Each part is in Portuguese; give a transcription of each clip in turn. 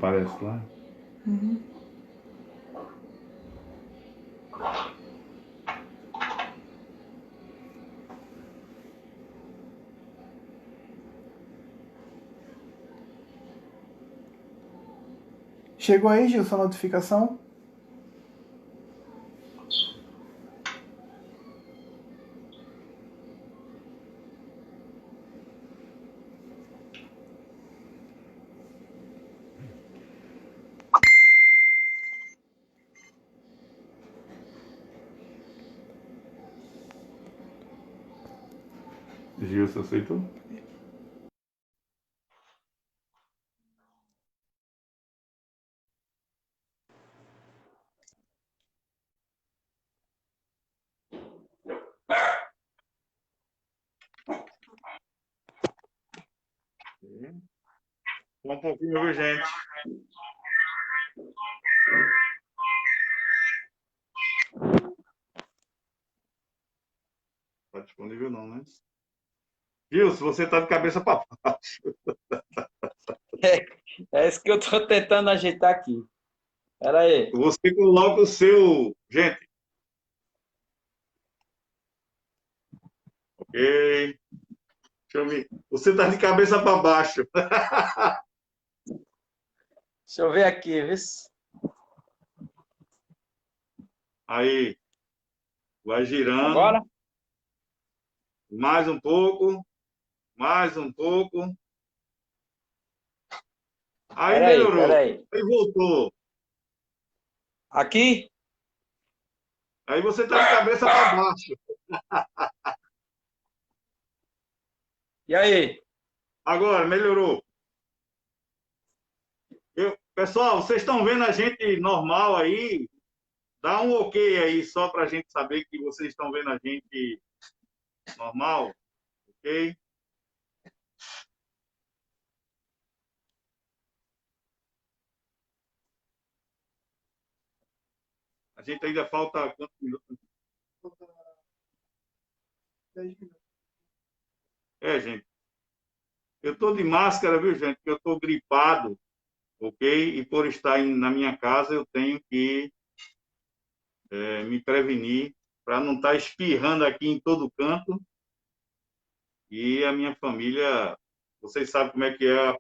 aparece lá. Uhum. Chegou aí, Gil, sua notificação? Gilson, aceitou? Só um pouquinho, viu, gente? Tá disponível não, né? Gilson, você tá de cabeça para baixo. É isso que eu tô tentando ajeitar aqui. Pera aí. Você coloca o seu... Gente. Ok. Deixa eu ver. Você tá de cabeça para baixo. Deixa eu ver aqui, viu? Aí. Vai girando. Agora? Mais um pouco. Mais um pouco. Aí Pera aí, melhorou. pera aí. Aí voltou. Aqui? Aí você tá de cabeça para baixo. E aí? Agora, melhorou. Pessoal, vocês estão vendo a gente normal aí? Dá um ok aí, só para a gente saber que vocês estão vendo a gente normal, ok? A gente ainda falta quantos minutos? 10 minutos. Gente, eu estou de máscara, viu, gente? Porque eu estou gripado, ok? E por estar na minha casa, eu tenho que me prevenir para não estar espirrando aqui em todo canto. E a minha família, vocês sabem como é que é a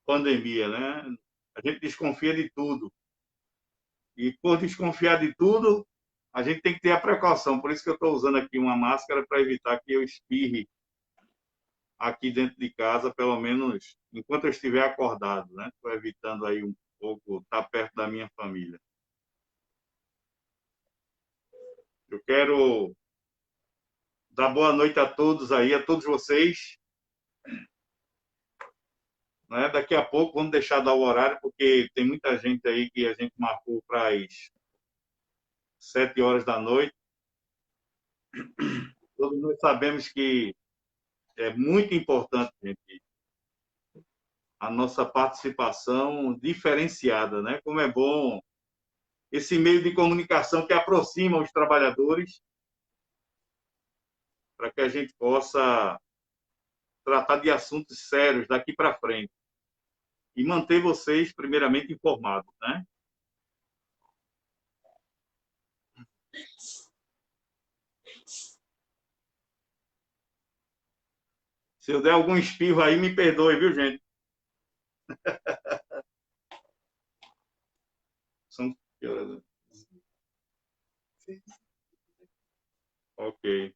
pandemia, né? A gente desconfia de tudo. E por desconfiar de tudo, a gente tem que ter a precaução. Por isso que eu estou usando aqui uma máscara para evitar que eu espirre aqui dentro de casa, pelo menos enquanto eu estiver acordado, né? Estou evitando aí um pouco estar perto da minha família. Eu quero dar boa noite a todos aí, a todos vocês. Né? Daqui a pouco vamos deixar dar o horário, porque tem muita gente aí que a gente marcou para as 7 horas da noite. Todos nós sabemos que é muito importante, gente, a nossa participação diferenciada, né? Como é bom esse meio de comunicação que aproxima os trabalhadores para que a gente possa tratar de assuntos sérios daqui para frente e manter vocês primeiramente informados, né? Se eu der algum espirro aí, me perdoe, viu, gente? São que horas? Ok.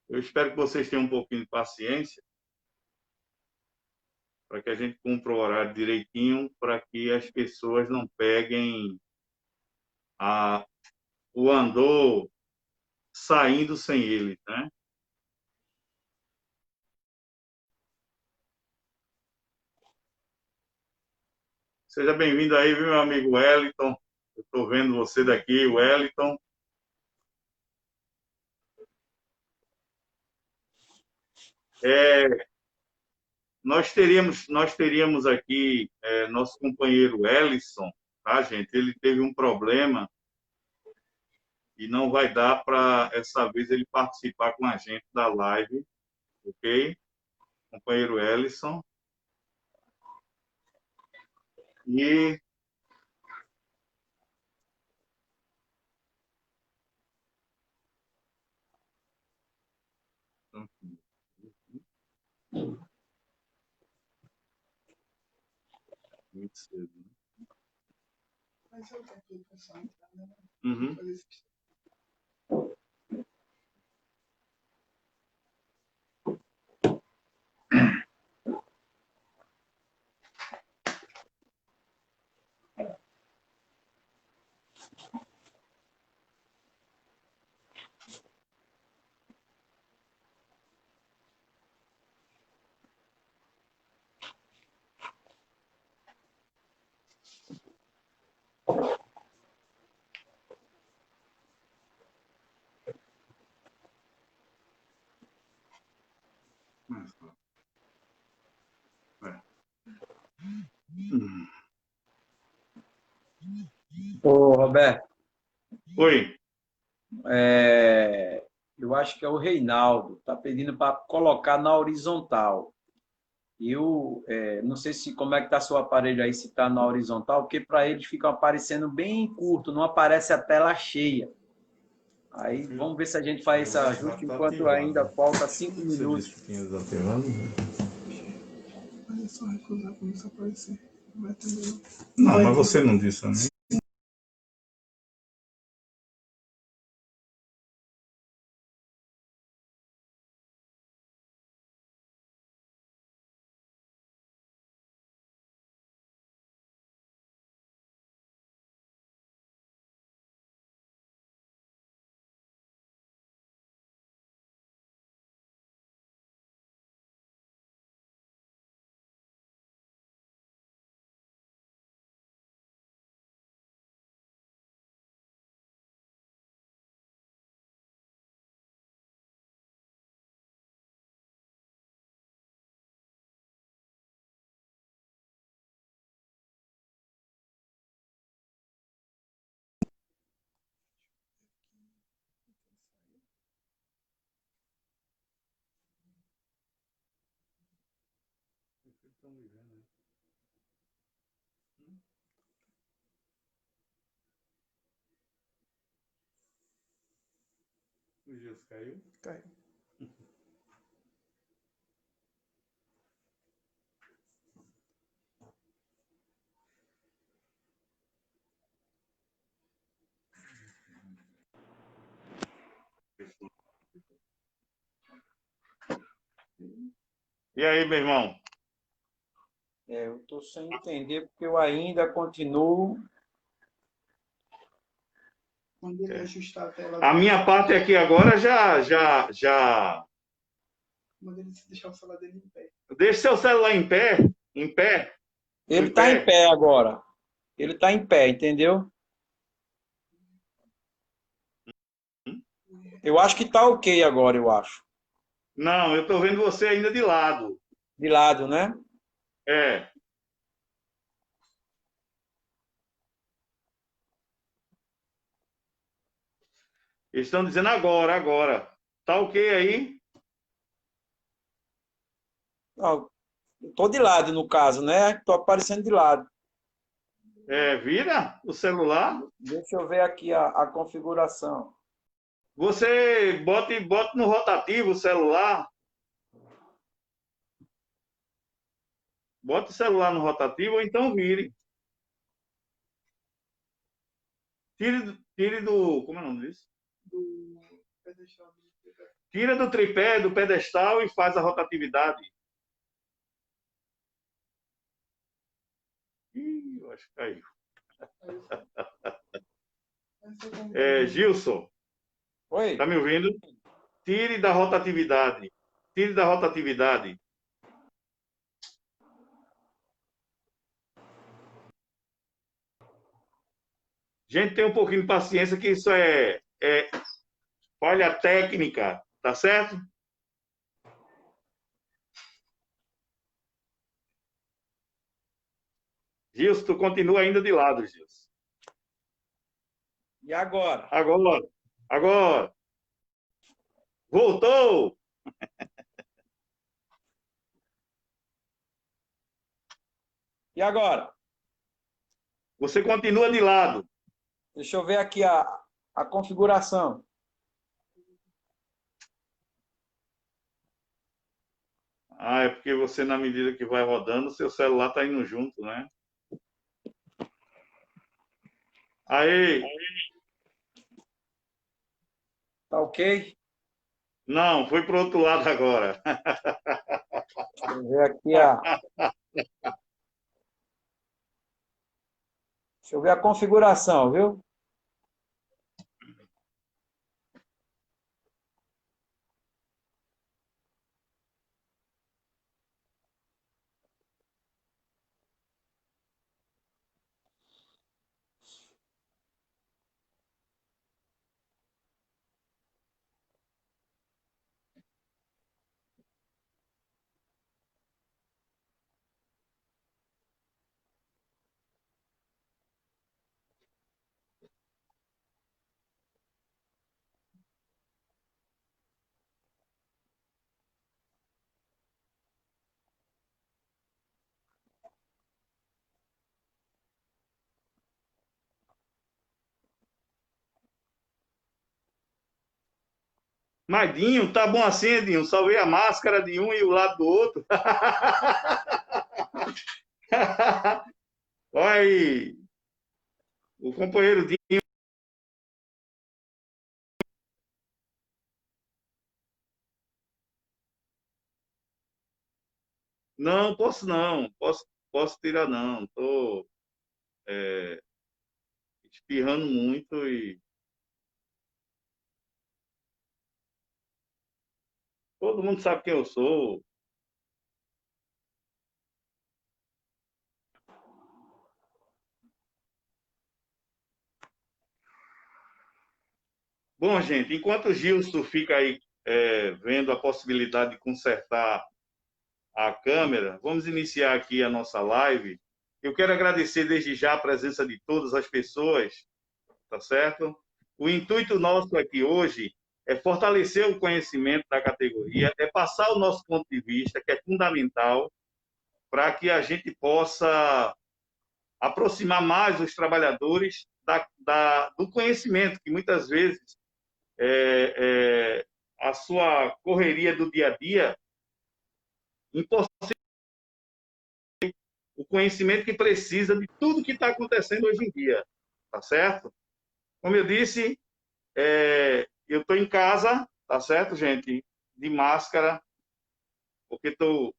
Eu espero que vocês tenham um pouquinho de paciência para que a gente cumpra o horário direitinho, para que as pessoas não peguem o andor saindo sem ele, né? Seja bem-vindo aí, viu, meu amigo Wellington. Eu estou vendo você daqui, Wellington. Nós teríamos aqui nosso companheiro Ellison, tá, gente? Ele teve um problema e não vai dar para, essa vez, ele participar com a gente da live, ok? Companheiro Ellison. E muito cedo. Mas eu tenho que ir pra sala, né? Uhum. Fazer esse- Mais fácil. É. Hum. Ô, Roberto, Oi. eu acho que é o Reinaldo, está pedindo para colocar na horizontal. Eu não sei se como é que está seu aparelho aí, se está na horizontal, porque para eles fica aparecendo bem curto, não aparece a tela cheia. Aí vamos ver se a gente faz esse ajuste enquanto ainda falta 5 Você minutos. disse que tinha desativado, né? Mas é só recusar quando isso aparecer. Não vai atender. Não, mas você não disse, né? O Gilson caiu? Caiu. E aí, meu irmão? Eu estou sem entender, porque eu ainda continuo. Quando ele ajustar a tela. A minha parte aqui agora já. Quando ele deixar o celular dele em pé. Deixa seu celular em pé, em pé, Ele em está em pé. pé agora. Ele está em pé, entendeu? Eu acho que está ok agora, eu acho. Não, eu tô vendo você ainda de lado. De lado, né? É. Eles estão dizendo agora, agora. Tá ok aí? Estou de lado, no caso, né? Estou aparecendo de lado. É, vira o celular. Deixa eu ver aqui a configuração. Você bota no rotativo o celular. Bota o celular no rotativo ou então vire. Tire do. Como é o nome disso? Do pedestal. Tira do tripé, do pedestal e faz a rotatividade. Ih, eu acho que caiu. Gilson, Oi? tá me ouvindo? Tire da rotatividade. Tire da rotatividade. Gente, tem um pouquinho de paciência que isso é falha técnica, tá certo? Gilson, tu continua ainda de lado, Gilson. E agora? Agora. Voltou! E agora? Você continua de lado. Deixa eu ver aqui a configuração. Ah, é porque você, na medida que vai rodando, seu celular está indo junto, né? Aí, Tá ok? não, foi para o outro lado agora. Deixa eu ver aqui a... Deixa eu ver a configuração, viu? Mas, Dinho, tá bom assim, Dinho? Só veio a máscara de um e o lado do outro. Olha aí, o companheiro Dinho. Não, posso não. Posso tirar não. Tô espirrando muito e todo mundo sabe quem eu sou. Bom, gente, enquanto o Gilson fica aí vendo a possibilidade de consertar a câmera, vamos iniciar aqui a nossa live. Eu quero agradecer desde já a presença de todas as pessoas, tá certo? O intuito nosso aqui hoje é fortalecer o conhecimento da categoria, é passar o nosso ponto de vista, que é fundamental, para que a gente possa aproximar mais os trabalhadores do conhecimento, que muitas vezes a sua correria do dia a dia impossibilita o conhecimento que precisa de tudo que está acontecendo hoje em dia, tá certo? Como eu disse, eu estou em casa, tá certo, gente? De máscara, porque estou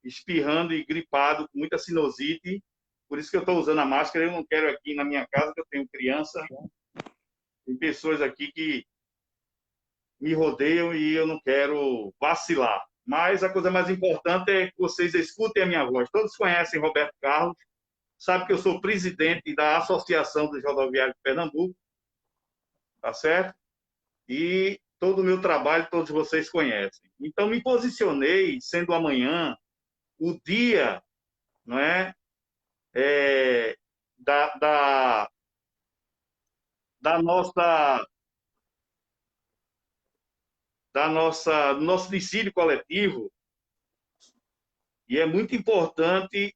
espirrando e gripado, com muita sinusite, por isso que eu estou usando a máscara. Eu não quero aqui na minha casa, que eu tenho criança, tem pessoas aqui que me rodeiam e eu não quero vacilar. Mas a coisa mais importante é que vocês escutem a minha voz. Todos conhecem Roberto Carlos, sabe que eu sou presidente da Associação dos Rodoviários de Pernambuco, tá certo? E todo o meu trabalho todos vocês conhecem. Então, me posicionei, sendo amanhã o dia, não é, da, da, da nossa do nosso dissídio coletivo, e é muito importante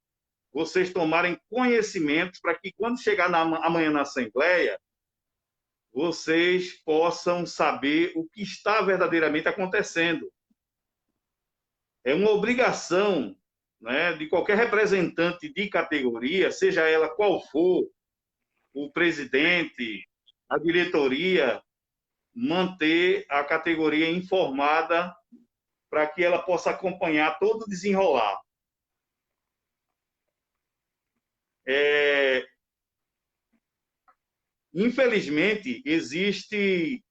vocês tomarem conhecimentos para que, quando chegar amanhã na Assembleia, vocês possam saber o que está verdadeiramente acontecendo. É uma obrigação, né, de qualquer representante de categoria, seja ela qual for, o presidente, a diretoria, manter a categoria informada para que ela possa acompanhar todo o desenrolar. Infelizmente, existe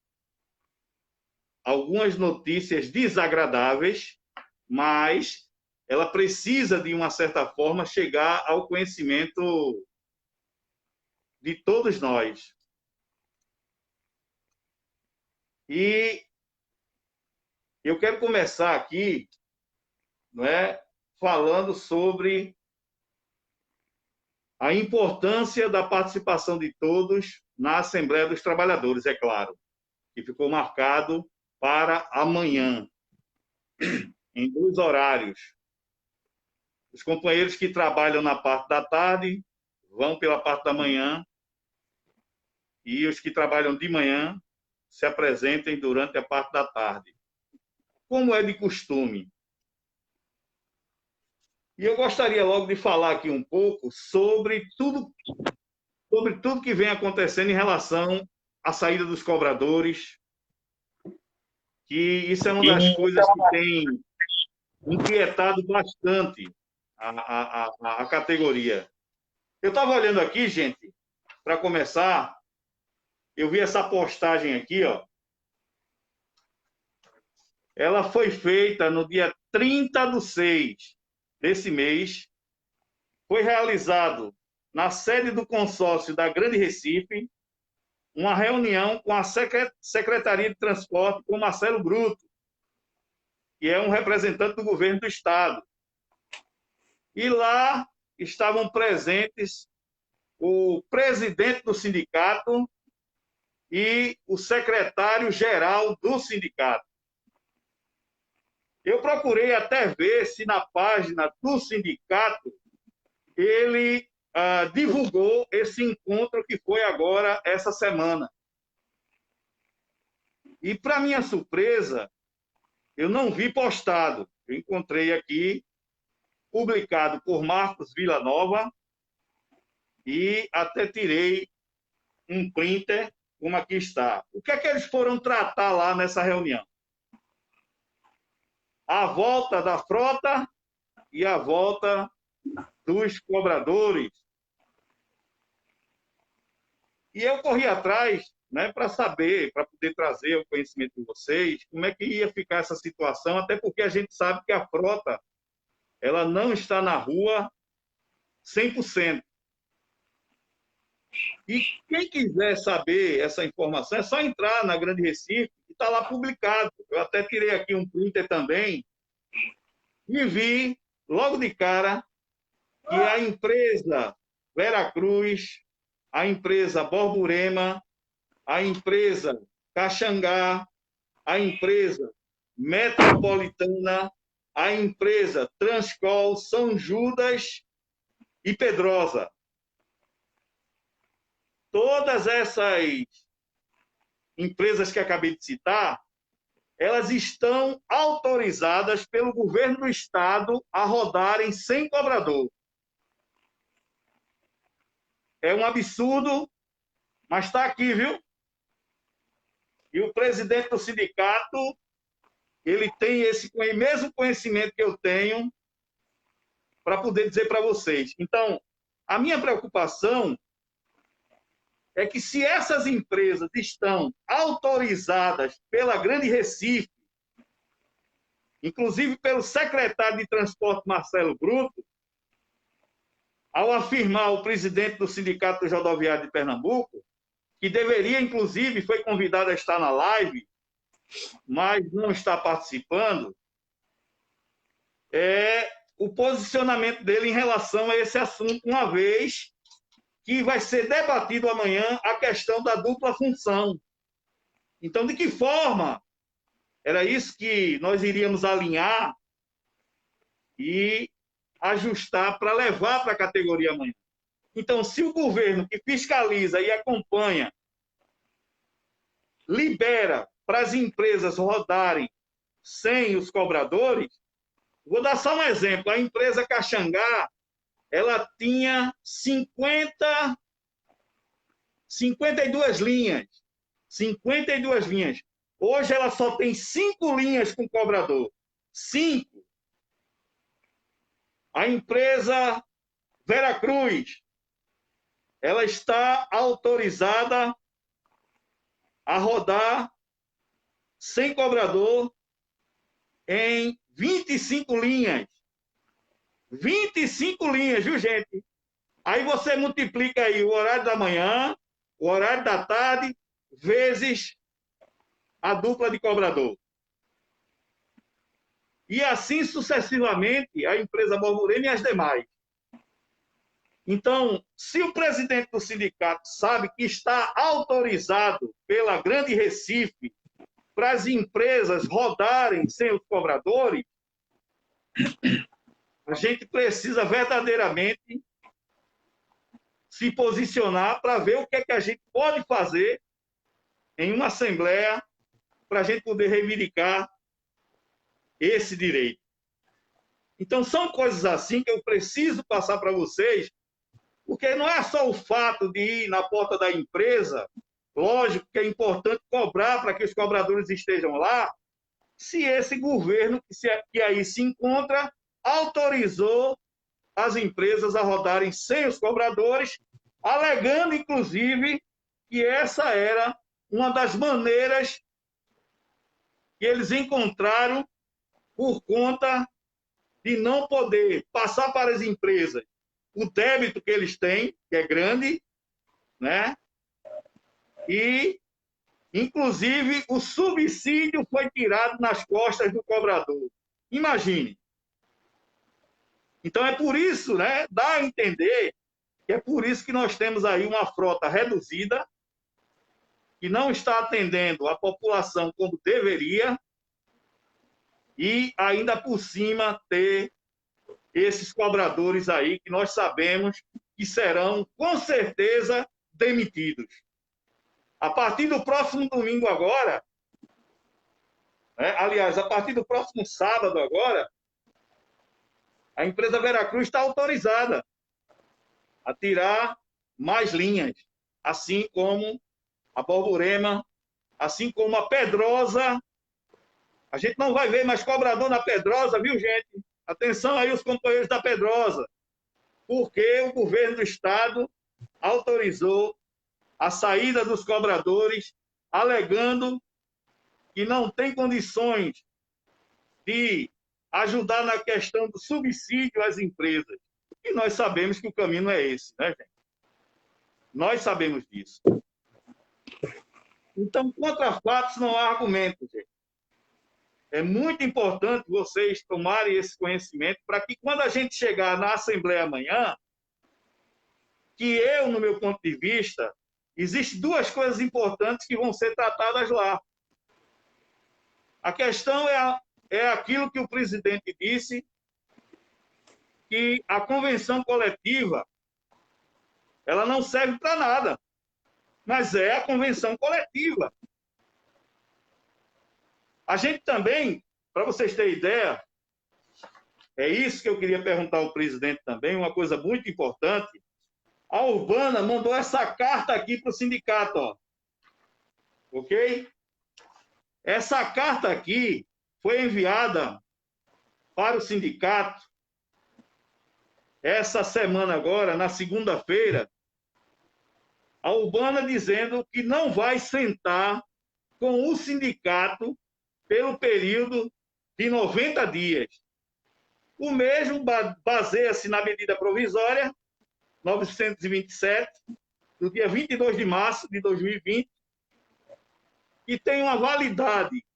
algumas notícias desagradáveis, mas ela precisa, de uma certa forma, chegar ao conhecimento de todos nós. E eu quero começar aqui, não é, falando sobre a importância da participação de todos na Assembleia dos Trabalhadores, é claro, que ficou marcado para amanhã, em 2 horários. Os companheiros que trabalham na parte da tarde vão pela parte da manhã e os que trabalham de manhã se apresentem durante a parte da tarde, como é de costume. E eu gostaria logo de falar aqui um pouco sobre tudo que vem acontecendo em relação à saída dos cobradores, que isso é uma das coisas que tem inquietado bastante a categoria. Eu estava olhando aqui, gente, para começar, eu vi essa postagem aqui, ó. Ela foi feita no dia 30/6 desse mês. Foi realizado na sede do consórcio da Grande Recife uma reunião com a Secretaria de Transporte, com Marcelo Bruto, que é um representante do governo do Estado. E lá estavam presentes o presidente do sindicato e o secretário-geral do sindicato. Eu procurei até ver se na página do sindicato ele divulgou esse encontro que foi agora, essa semana. E, para minha surpresa, eu não vi postado. Eu encontrei aqui, publicado por Marcos Villanova, e até tirei um printer, como aqui está. O que é que eles foram tratar lá nessa reunião? A volta da frota e a volta dos cobradores. E eu corri atrás, né, para saber, para poder trazer o conhecimento de vocês, como é que ia ficar essa situação, até porque a gente sabe que a frota ela não está na rua 100%. E quem quiser saber essa informação, é só entrar na Grande Recife, que está lá publicado. Eu até tirei aqui um printer também, e vi, logo de cara, que a empresa Veracruz, a empresa Borborema, a empresa Caxangá, a empresa Metropolitana, a empresa Transcol, São Judas e Pedrosa. Todas essas empresas que acabei de citar, elas estão autorizadas pelo governo do estado a rodarem sem cobrador. É um absurdo, mas está aqui, viu? E o presidente do sindicato, ele tem esse mesmo conhecimento que eu tenho para poder dizer para vocês. Então, a minha preocupação é que se essas empresas estão autorizadas pela Grande Recife, inclusive pelo secretário de Transporte, Marcelo Bruto, ao afirmar o presidente do Sindicato Rodoviário de Pernambuco, que deveria, inclusive, foi convidado a estar na live, mas não está participando, é o posicionamento dele em relação a esse assunto, uma vez que vai ser debatido amanhã a questão da dupla função. Então, de que forma? Era isso que nós iríamos alinhar e ajustar para levar para a categoria amanhã. Então, se o governo que fiscaliza e acompanha libera para as empresas rodarem sem os cobradores, vou dar só um exemplo. A empresa Caxangá, ela tinha 52 linhas. 52 linhas. Hoje ela só tem 5 linhas com cobrador. 5. A empresa Veracruz, ela está autorizada a rodar sem cobrador em 25 linhas. 25 linhas, viu, gente? Aí você multiplica aí o horário da manhã, o horário da tarde, vezes a dupla de cobrador. E assim sucessivamente a empresa Borborema e as demais. Então, se o presidente do sindicato sabe que está autorizado pela Grande Recife para as empresas rodarem sem os cobradores, a gente precisa verdadeiramente se posicionar para ver o que é que a gente pode fazer em uma assembleia para a gente poder reivindicar esse direito. Então, são coisas assim que eu preciso passar para vocês, porque não é só o fato de ir na porta da empresa, lógico que é importante cobrar para que os cobradores estejam lá, se esse governo que aí se encontra autorizou as empresas a rodarem sem os cobradores, alegando, inclusive, que essa era uma das maneiras que eles encontraram por conta de não poder passar para as empresas o débito que eles têm, que é grande, né? E, inclusive, o subsídio foi tirado nas costas do cobrador. Imagine. Então, é por isso, né? Dá a entender que é por isso que nós temos aí uma frota reduzida, que não está atendendo a população como deveria, e ainda por cima ter esses cobradores aí que nós sabemos que serão, com certeza, demitidos. A partir do próximo domingo agora, né, aliás, a partir do próximo sábado agora, a empresa Veracruz está autorizada a tirar mais linhas, assim como a Borborema, assim como a Pedrosa. A gente não vai ver mais cobrador na Pedrosa, viu, gente? Atenção aí os companheiros da Pedrosa, porque o governo do estado autorizou a saída dos cobradores, alegando que não tem condições de ajudar na questão do subsídio às empresas. E nós sabemos que o caminho não é esse, né, gente? Nós sabemos disso. Então, contra fatos não há argumento, gente. É muito importante vocês tomarem esse conhecimento para que, quando a gente chegar na Assembleia amanhã, que eu, no meu ponto de vista, existem duas coisas importantes que vão ser tratadas lá. A questão é aquilo que o presidente disse, que a convenção coletiva ela não serve para nada, mas é a convenção coletiva. A gente também, para vocês terem ideia, é isso que eu queria perguntar ao presidente também, uma coisa muito importante. A Urbana mandou essa carta aqui para o sindicato, ó. Ok? Essa carta aqui foi enviada para o sindicato essa semana agora, na segunda-feira, a Urbana dizendo que não vai sentar com o sindicato pelo período de 90 dias. O mesmo baseia-se na medida provisória 927, do dia 22 de março de 2020, que tem uma validade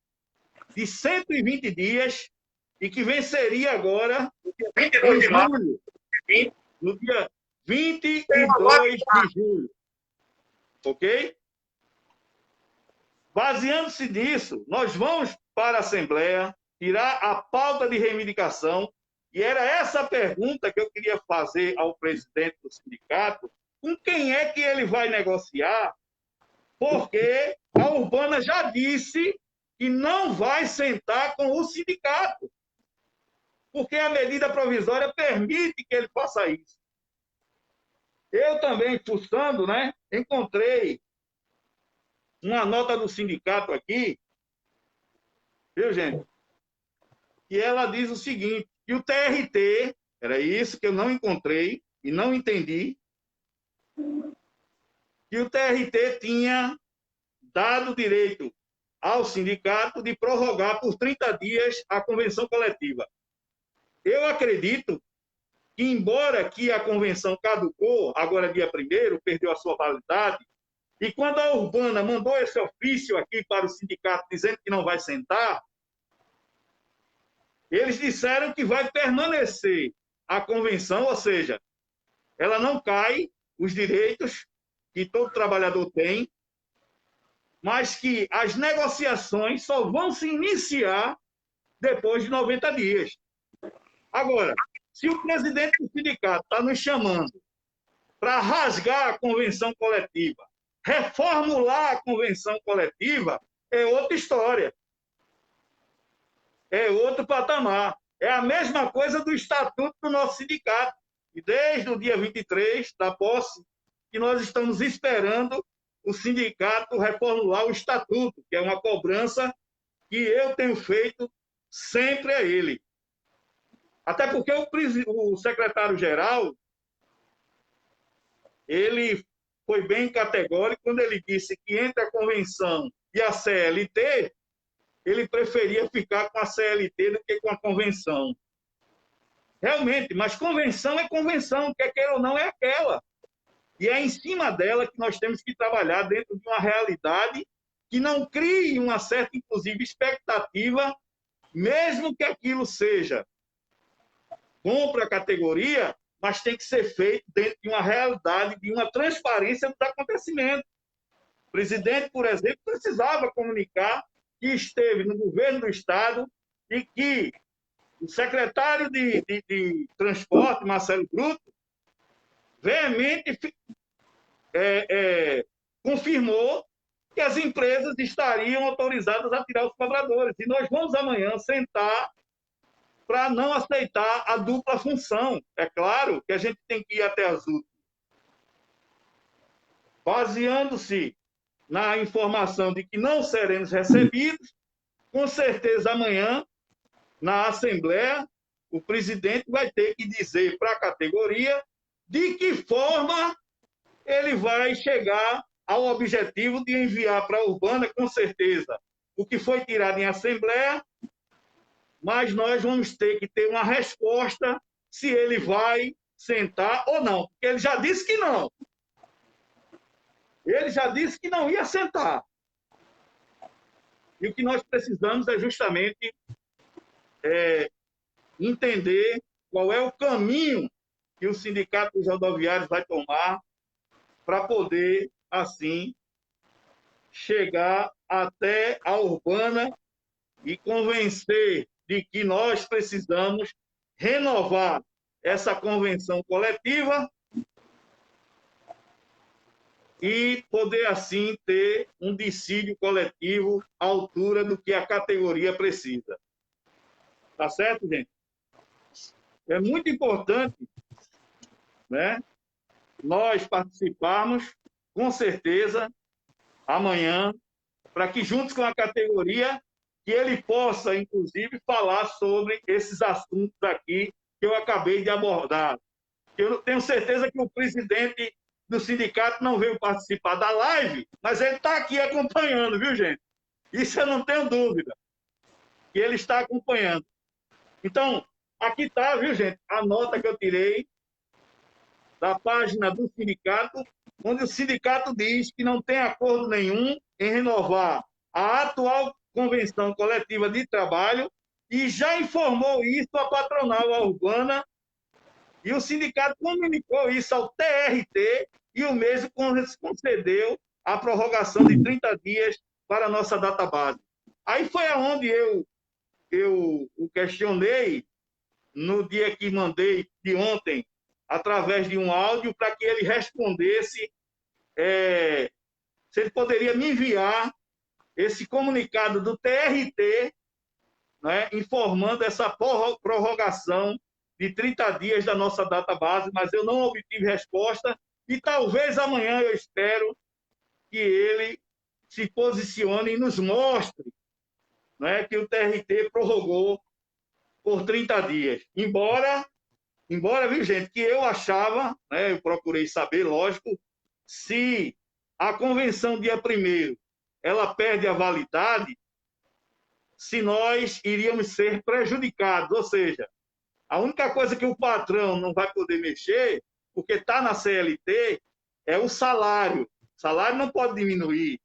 de 120 dias e que venceria agora no dia 22 de julho, no dia 22 de julho. Ok? Baseando-se nisso, nós vamos para a Assembleia tirar a pauta de reivindicação, e era essa pergunta que eu queria fazer ao presidente do sindicato, com quem é que ele vai negociar, porque a Urbana já disse que não vai sentar com o sindicato, porque a medida provisória permite que ele faça isso. Eu também, fuçando, né, encontrei uma nota do sindicato aqui, viu, gente? E ela diz o seguinte, que o TRT, era isso que eu não encontrei e não entendi, que o TRT tinha dado direito ao sindicato de prorrogar por 30 dias a convenção coletiva. Eu acredito que, embora que a convenção caducou, agora dia 1º, perdeu a sua validade, e quando a Urbana mandou esse ofício aqui para o sindicato dizendo que não vai sentar, eles disseram que vai permanecer a convenção, ou seja, ela não cai, os direitos que todo trabalhador tem, mas que as negociações só vão se iniciar depois de 90 dias. Agora, se o presidente do sindicato está nos chamando para rasgar a convenção coletiva. Reformular a convenção coletiva é outra história. É outro patamar. É a mesma coisa do estatuto do nosso sindicato. E desde o dia 23 da posse, que nós estamos esperando o sindicato reformular o estatuto, que é uma cobrança que eu tenho feito sempre a ele. Até porque o secretário-geral, ele foi bem categórico quando ele disse que entre a convenção e a CLT, ele preferia ficar com a CLT do que com a convenção. Realmente, mas convenção é convenção, quer queira ou não, é aquela. E é em cima dela que nós temos que trabalhar dentro de uma realidade que não crie uma certa, inclusive, expectativa, mesmo que aquilo seja bom para a categoria, mas tem que ser feito dentro de uma realidade, de uma transparência dos acontecimentos. O presidente, por exemplo, precisava comunicar que esteve no governo do Estado e que o secretário de Transporte, Marcelo Bruto, veemente confirmou que as empresas estariam autorizadas a tirar os cobradores. E nós vamos amanhã sentar para não aceitar a dupla função. É claro que a gente tem que ir até as últimas. Baseando-se na informação de que não seremos recebidos, com certeza amanhã, na Assembleia, o presidente vai ter que dizer para a categoria de que forma ele vai chegar ao objetivo de enviar para a Urbana, com certeza, o que foi tirado em Assembleia, mas nós vamos ter que ter uma resposta se ele vai sentar ou não, porque ele já disse que não. Ele já disse que não ia sentar. E o que nós precisamos é justamente entender qual é o caminho que o Sindicato dos Rodoviários vai tomar para poder, assim, chegar até a Urbana e convencer de que nós precisamos renovar essa convenção coletiva e poder, assim, ter um dissídio coletivo à altura do que a categoria precisa. Tá certo, gente? É muito importante, né, nós participarmos, com certeza, amanhã, para que, juntos com a categoria, que ele possa, inclusive, falar sobre esses assuntos aqui que eu acabei de abordar. Eu tenho certeza que o presidente do sindicato não veio participar da live, mas ele está aqui acompanhando, viu, gente? Isso eu não tenho dúvida, que ele está acompanhando. Então, aqui está, viu, gente, a nota que eu tirei da página do sindicato, onde o sindicato diz que não tem acordo nenhum em renovar a atual convenção coletiva de trabalho e já informou isso à patronal, à Urbana, e o sindicato comunicou isso ao TRT e o mesmo concedeu a prorrogação de 30 dias para a nossa database. Aí foi aonde eu o questionei no dia que mandei de ontem, através de um áudio, para que ele respondesse se ele poderia me enviar esse comunicado do TRT, né, informando essa prorrogação de 30 dias da nossa database, mas eu não obtive resposta e talvez amanhã eu espero que ele se posicione e nos mostre, né, que o TRT prorrogou por 30 dias. Embora, viu, gente, que eu achava, né, eu procurei saber, lógico, se a convenção dia 1º ela perde a validade, se nós iríamos ser prejudicados, ou seja, a única coisa que o patrão não vai poder mexer, porque está na CLT, é o salário. O salário não pode diminuir.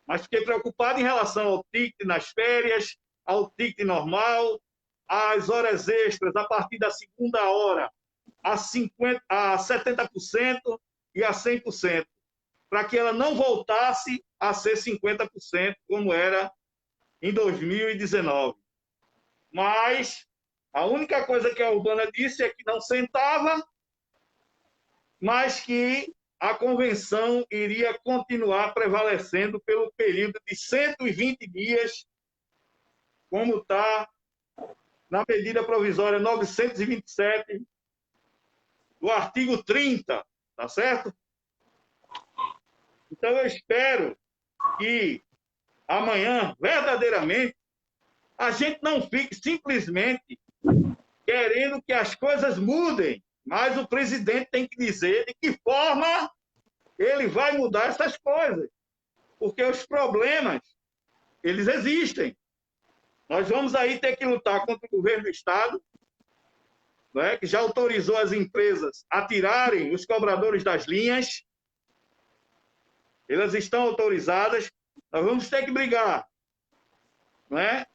Mas fiquei preocupado em relação ao ticket nas férias, ao ticket normal, às horas extras, a partir da segunda hora, a 70% e a 100%, para que ela não voltasse a ser 50%, como era em 2019. Mas a única coisa que a Urbana disse é que não sentava mas que a convenção iria continuar prevalecendo pelo período de 120 dias, como está na medida provisória 927, do artigo 30, tá certo? Então, eu espero que amanhã, verdadeiramente, a gente não fique simplesmente querendo que as coisas mudem, mas o presidente tem que dizer de que forma ele vai mudar essas coisas, porque os problemas, eles existem. Nós vamos aí ter que lutar contra o governo do Estado, né, que já autorizou as empresas a tirarem os cobradores das linhas. Elas estão autorizadas. Nós vamos ter que brigar, né?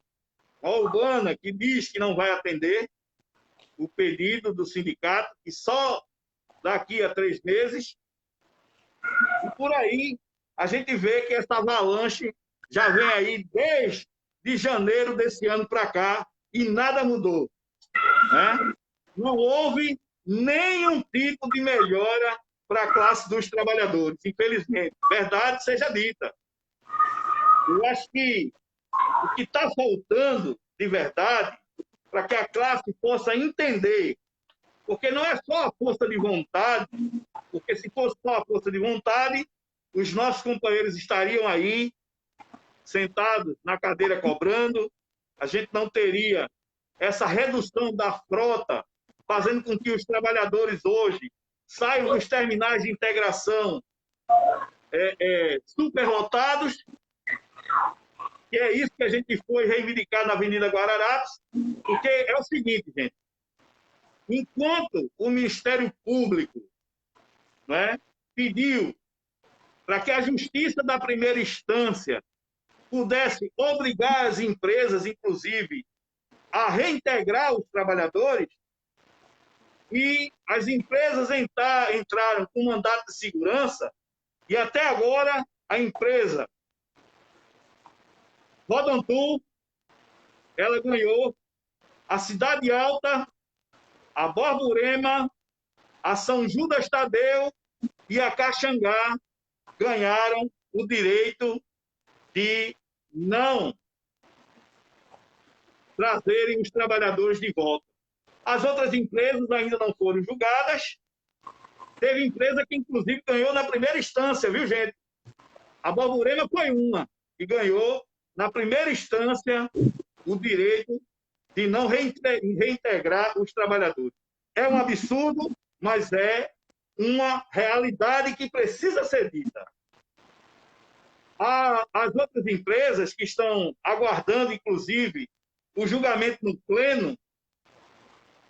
A Urbana, que diz que não vai atender o pedido do sindicato, e só daqui a 3 meses. E por aí, a gente vê que essa avalanche já vem aí desde janeiro desse ano para cá e nada mudou, né? Não houve nenhum tipo de melhora para a classe dos trabalhadores, infelizmente. Verdade seja dita. Eu acho que o que está faltando, de verdade, para que a classe possa entender, porque não é só a força de vontade, porque se fosse só a força de vontade, os nossos companheiros estariam aí, sentados na cadeira cobrando, a gente não teria essa redução da frota, fazendo com que os trabalhadores hoje saiam dos terminais de integração superlotados, que é isso que a gente foi reivindicar na Avenida Guararapes, porque é o seguinte, gente, enquanto o Ministério Público, né, pediu para que a Justiça da primeira instância pudesse obrigar as empresas, inclusive, a reintegrar os trabalhadores, e as empresas entraram com mandato de segurança, e até agora a empresa Rodantur, ela ganhou a Cidade Alta, a Borborema, a São Judas Tadeu e a Caxangá ganharam o direito de não trazerem os trabalhadores de volta. As outras empresas ainda não foram julgadas. Teve empresa que, inclusive, ganhou na primeira instância, viu, gente? A Borborema foi uma que ganhou, na primeira instância, o direito de não reintegrar os trabalhadores. É um absurdo, mas é uma realidade que precisa ser dita. As outras empresas que estão aguardando, inclusive, o julgamento no pleno,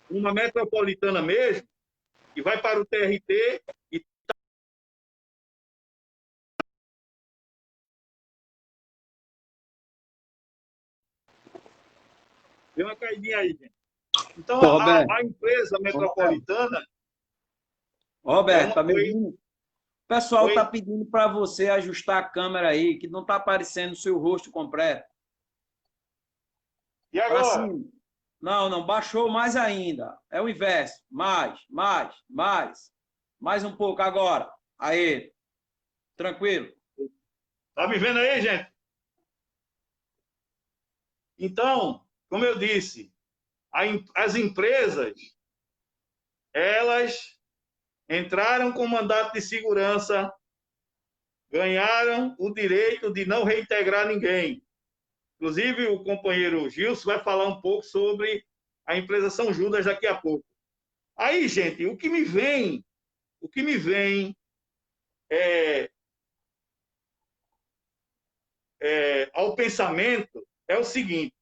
uma metropolitana mesmo, que vai para o TRT e deu uma caidinha aí, gente. Então, a empresa metropolitana... Roberto, tá me ouvindo? O pessoal está pedindo para você ajustar a câmera aí, que não está aparecendo o seu rosto completo. E agora? Não, baixou mais ainda. É o inverso. Mais um pouco agora. Aí. Tranquilo. Tá me vendo aí, gente? Então, como eu disse, as empresas, elas entraram com mandato de segurança, ganharam o direito de não reintegrar ninguém. Inclusive, o companheiro Gilson vai falar um pouco sobre a empresa São Judas daqui a pouco. Aí, gente, o que me vem ao pensamento é o seguinte: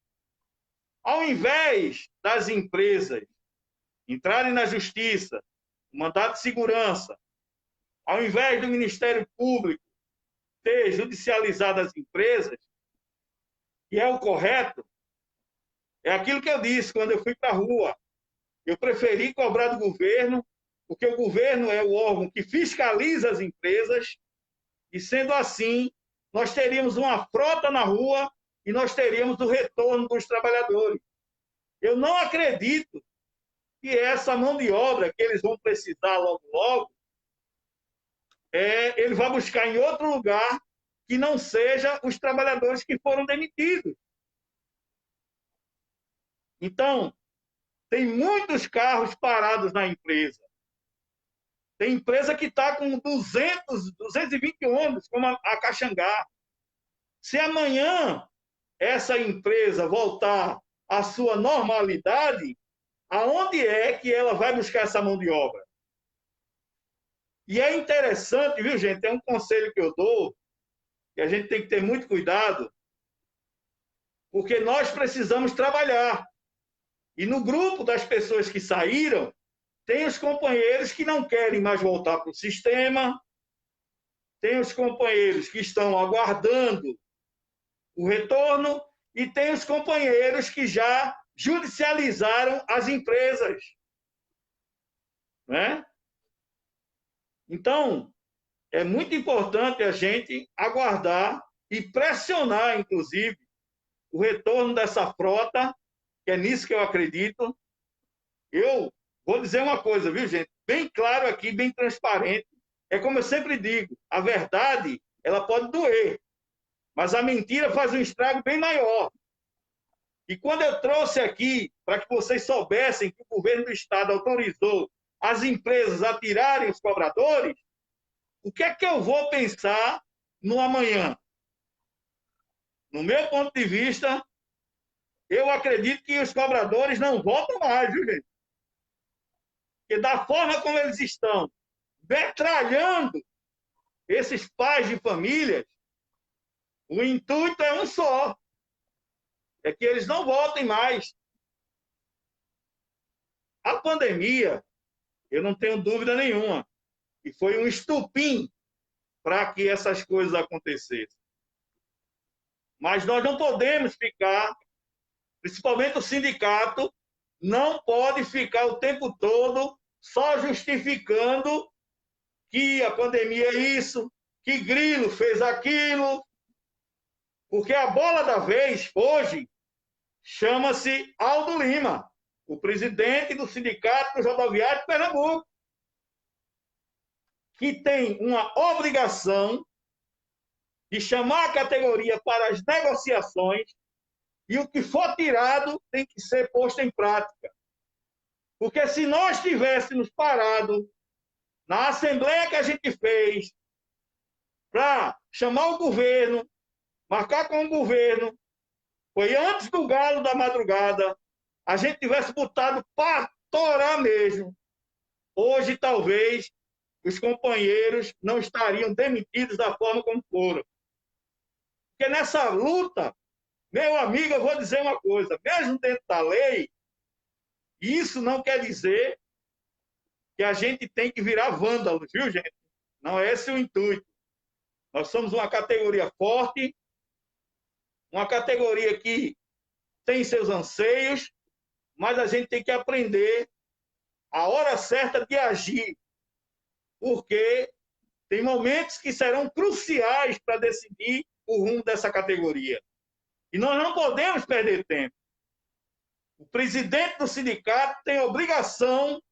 ao invés das empresas entrarem na justiça, mandato de segurança, ao invés do Ministério Público ter judicializado as empresas, que é o correto, é aquilo que eu disse quando eu fui para a rua. Eu preferi cobrar do governo, porque o governo é o órgão que fiscaliza as empresas, e sendo assim, nós teríamos uma frota na rua e nós teríamos o retorno dos trabalhadores. Eu não acredito que essa mão de obra que eles vão precisar logo, ele vai buscar em outro lugar que não seja os trabalhadores que foram demitidos. Então, tem muitos carros parados na empresa. Tem empresa que está com 220 ônibus, como a Caxangá. Se amanhã essa empresa voltar à sua normalidade, aonde é que ela vai buscar essa mão de obra? E é interessante, viu, gente? É um conselho que eu dou, que a gente tem que ter muito cuidado, porque nós precisamos trabalhar. E no grupo das pessoas que saíram, tem os companheiros que não querem mais voltar para o sistema, tem os companheiros que estão aguardando o retorno e tem os companheiros que já judicializaram as empresas. Né? Então, é muito importante a gente aguardar e pressionar, inclusive, o retorno dessa frota, que é nisso que eu acredito. Eu vou dizer uma coisa, viu, gente? Bem claro aqui, bem transparente. É como eu sempre digo, a verdade, ela pode doer, mas a mentira faz um estrago bem maior. E quando eu trouxe aqui, para que vocês soubessem que o governo do Estado autorizou as empresas a tirarem os cobradores, o que é que eu vou pensar no amanhã? No meu ponto de vista, eu acredito que os cobradores não voltam mais, viu, gente? Porque da forma como eles estão metralhando esses pais de famílias, o intuito é um só, é que eles não voltem mais. A pandemia, eu não tenho dúvida nenhuma, que foi um estupim para que essas coisas acontecessem. Mas nós não podemos ficar, principalmente o sindicato, não pode ficar o tempo todo só justificando que a pandemia é isso, que Grilo fez aquilo, porque a bola da vez, hoje, chama-se Aldo Lima, o presidente do Sindicato dos Rodoviários de Pernambuco, que tem uma obrigação de chamar a categoria para as negociações e o que for tirado tem que ser posto em prática. Porque se nós tivéssemos parado na assembleia que a gente fez para chamar o governo, marcar com o governo, foi antes do galo da madrugada, a gente tivesse botado para torar mesmo. Hoje, talvez, os companheiros não estariam demitidos da forma como foram. Porque nessa luta, meu amigo, eu vou dizer uma coisa, mesmo dentro da lei, isso não quer dizer que a gente tem que virar vândalo, viu, gente? Não é esse o intuito. Nós somos uma categoria forte, uma categoria que tem seus anseios, mas a gente tem que aprender a hora certa de agir, porque tem momentos que serão cruciais para decidir o rumo dessa categoria. E nós não podemos perder tempo. O presidente do sindicato tem a obrigação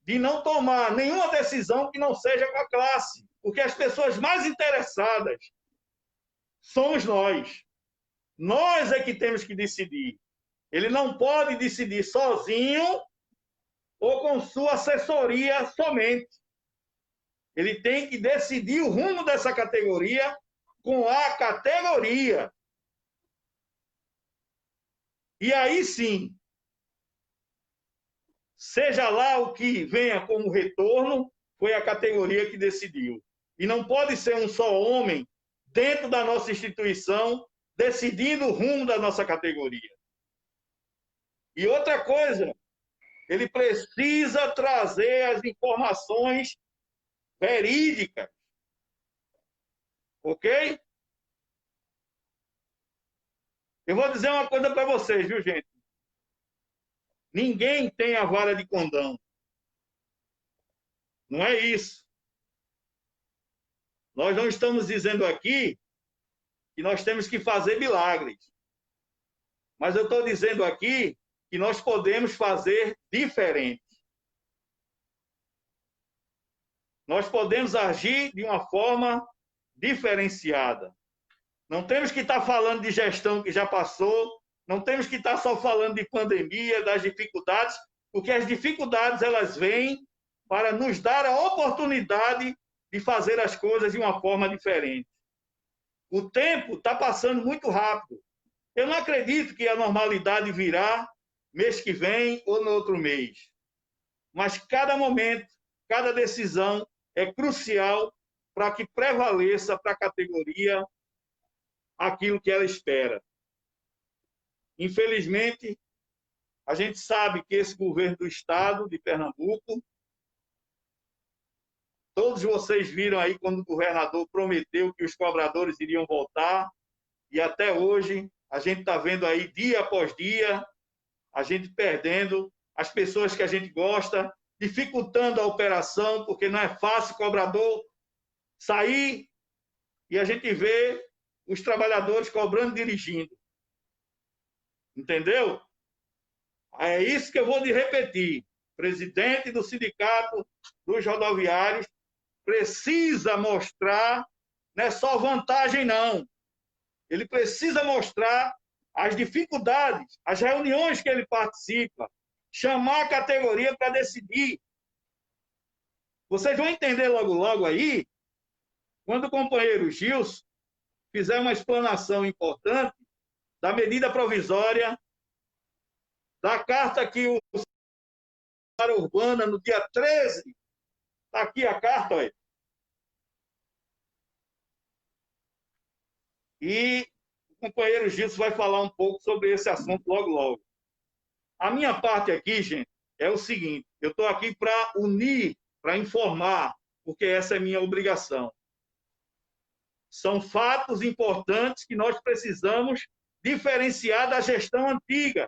de não tomar nenhuma decisão que não seja com a classe, porque as pessoas mais interessadas somos nós. Nós é que temos que decidir. Ele não pode decidir sozinho ou com sua assessoria somente. Ele tem que decidir o rumo dessa categoria com a categoria. E aí sim, seja lá o que venha como retorno, foi a categoria que decidiu. E não pode ser um só homem dentro da nossa instituição decidindo o rumo da nossa categoria. E outra coisa, ele precisa trazer as informações verídicas. Ok? Eu vou dizer uma coisa para vocês, viu, gente? Ninguém tem a vara de condão. Não é isso. Nós não estamos dizendo aqui que nós temos que fazer milagres. Mas eu estou dizendo aqui que nós podemos fazer diferente. nós podemos agir de uma forma diferenciada. Não temos que estar falando de gestão que já passou, não temos que estar só falando de pandemia, das dificuldades, porque as dificuldades elas vêm para nos dar a oportunidade de fazer as coisas de uma forma diferente. O tempo está passando muito rápido. Eu não acredito que a normalidade virá mês que vem ou no outro mês. Mas cada momento, cada decisão é crucial para que prevaleça para a categoria aquilo que ela espera. Infelizmente, a gente sabe que esse governo do estado de Pernambuco, todos vocês viram aí quando o governador prometeu que os cobradores iriam voltar, e até hoje a gente está vendo aí dia após dia, a gente perdendo as pessoas que a gente gosta, dificultando a operação, porque não é fácil o cobrador sair e a gente vê os trabalhadores cobrando dirigindo. Entendeu? É isso que eu vou lhe repetir. O presidente do Sindicato dos Rodoviários precisa mostrar, não é só vantagem, não. Ele precisa mostrar as dificuldades, as reuniões que ele participa, chamar a categoria para decidir. Vocês vão entender logo, logo aí, quando o companheiro Gilson fizer uma explanação importante da medida provisória, da carta que o Secretário Urbana, no dia 13, está aqui a carta, olha. E o companheiro Gilson vai falar um pouco sobre esse assunto logo, logo. A minha parte aqui, gente, é o seguinte, eu estou aqui para unir, para informar, porque essa é minha obrigação. São fatos importantes que nós precisamos diferenciar da gestão antiga,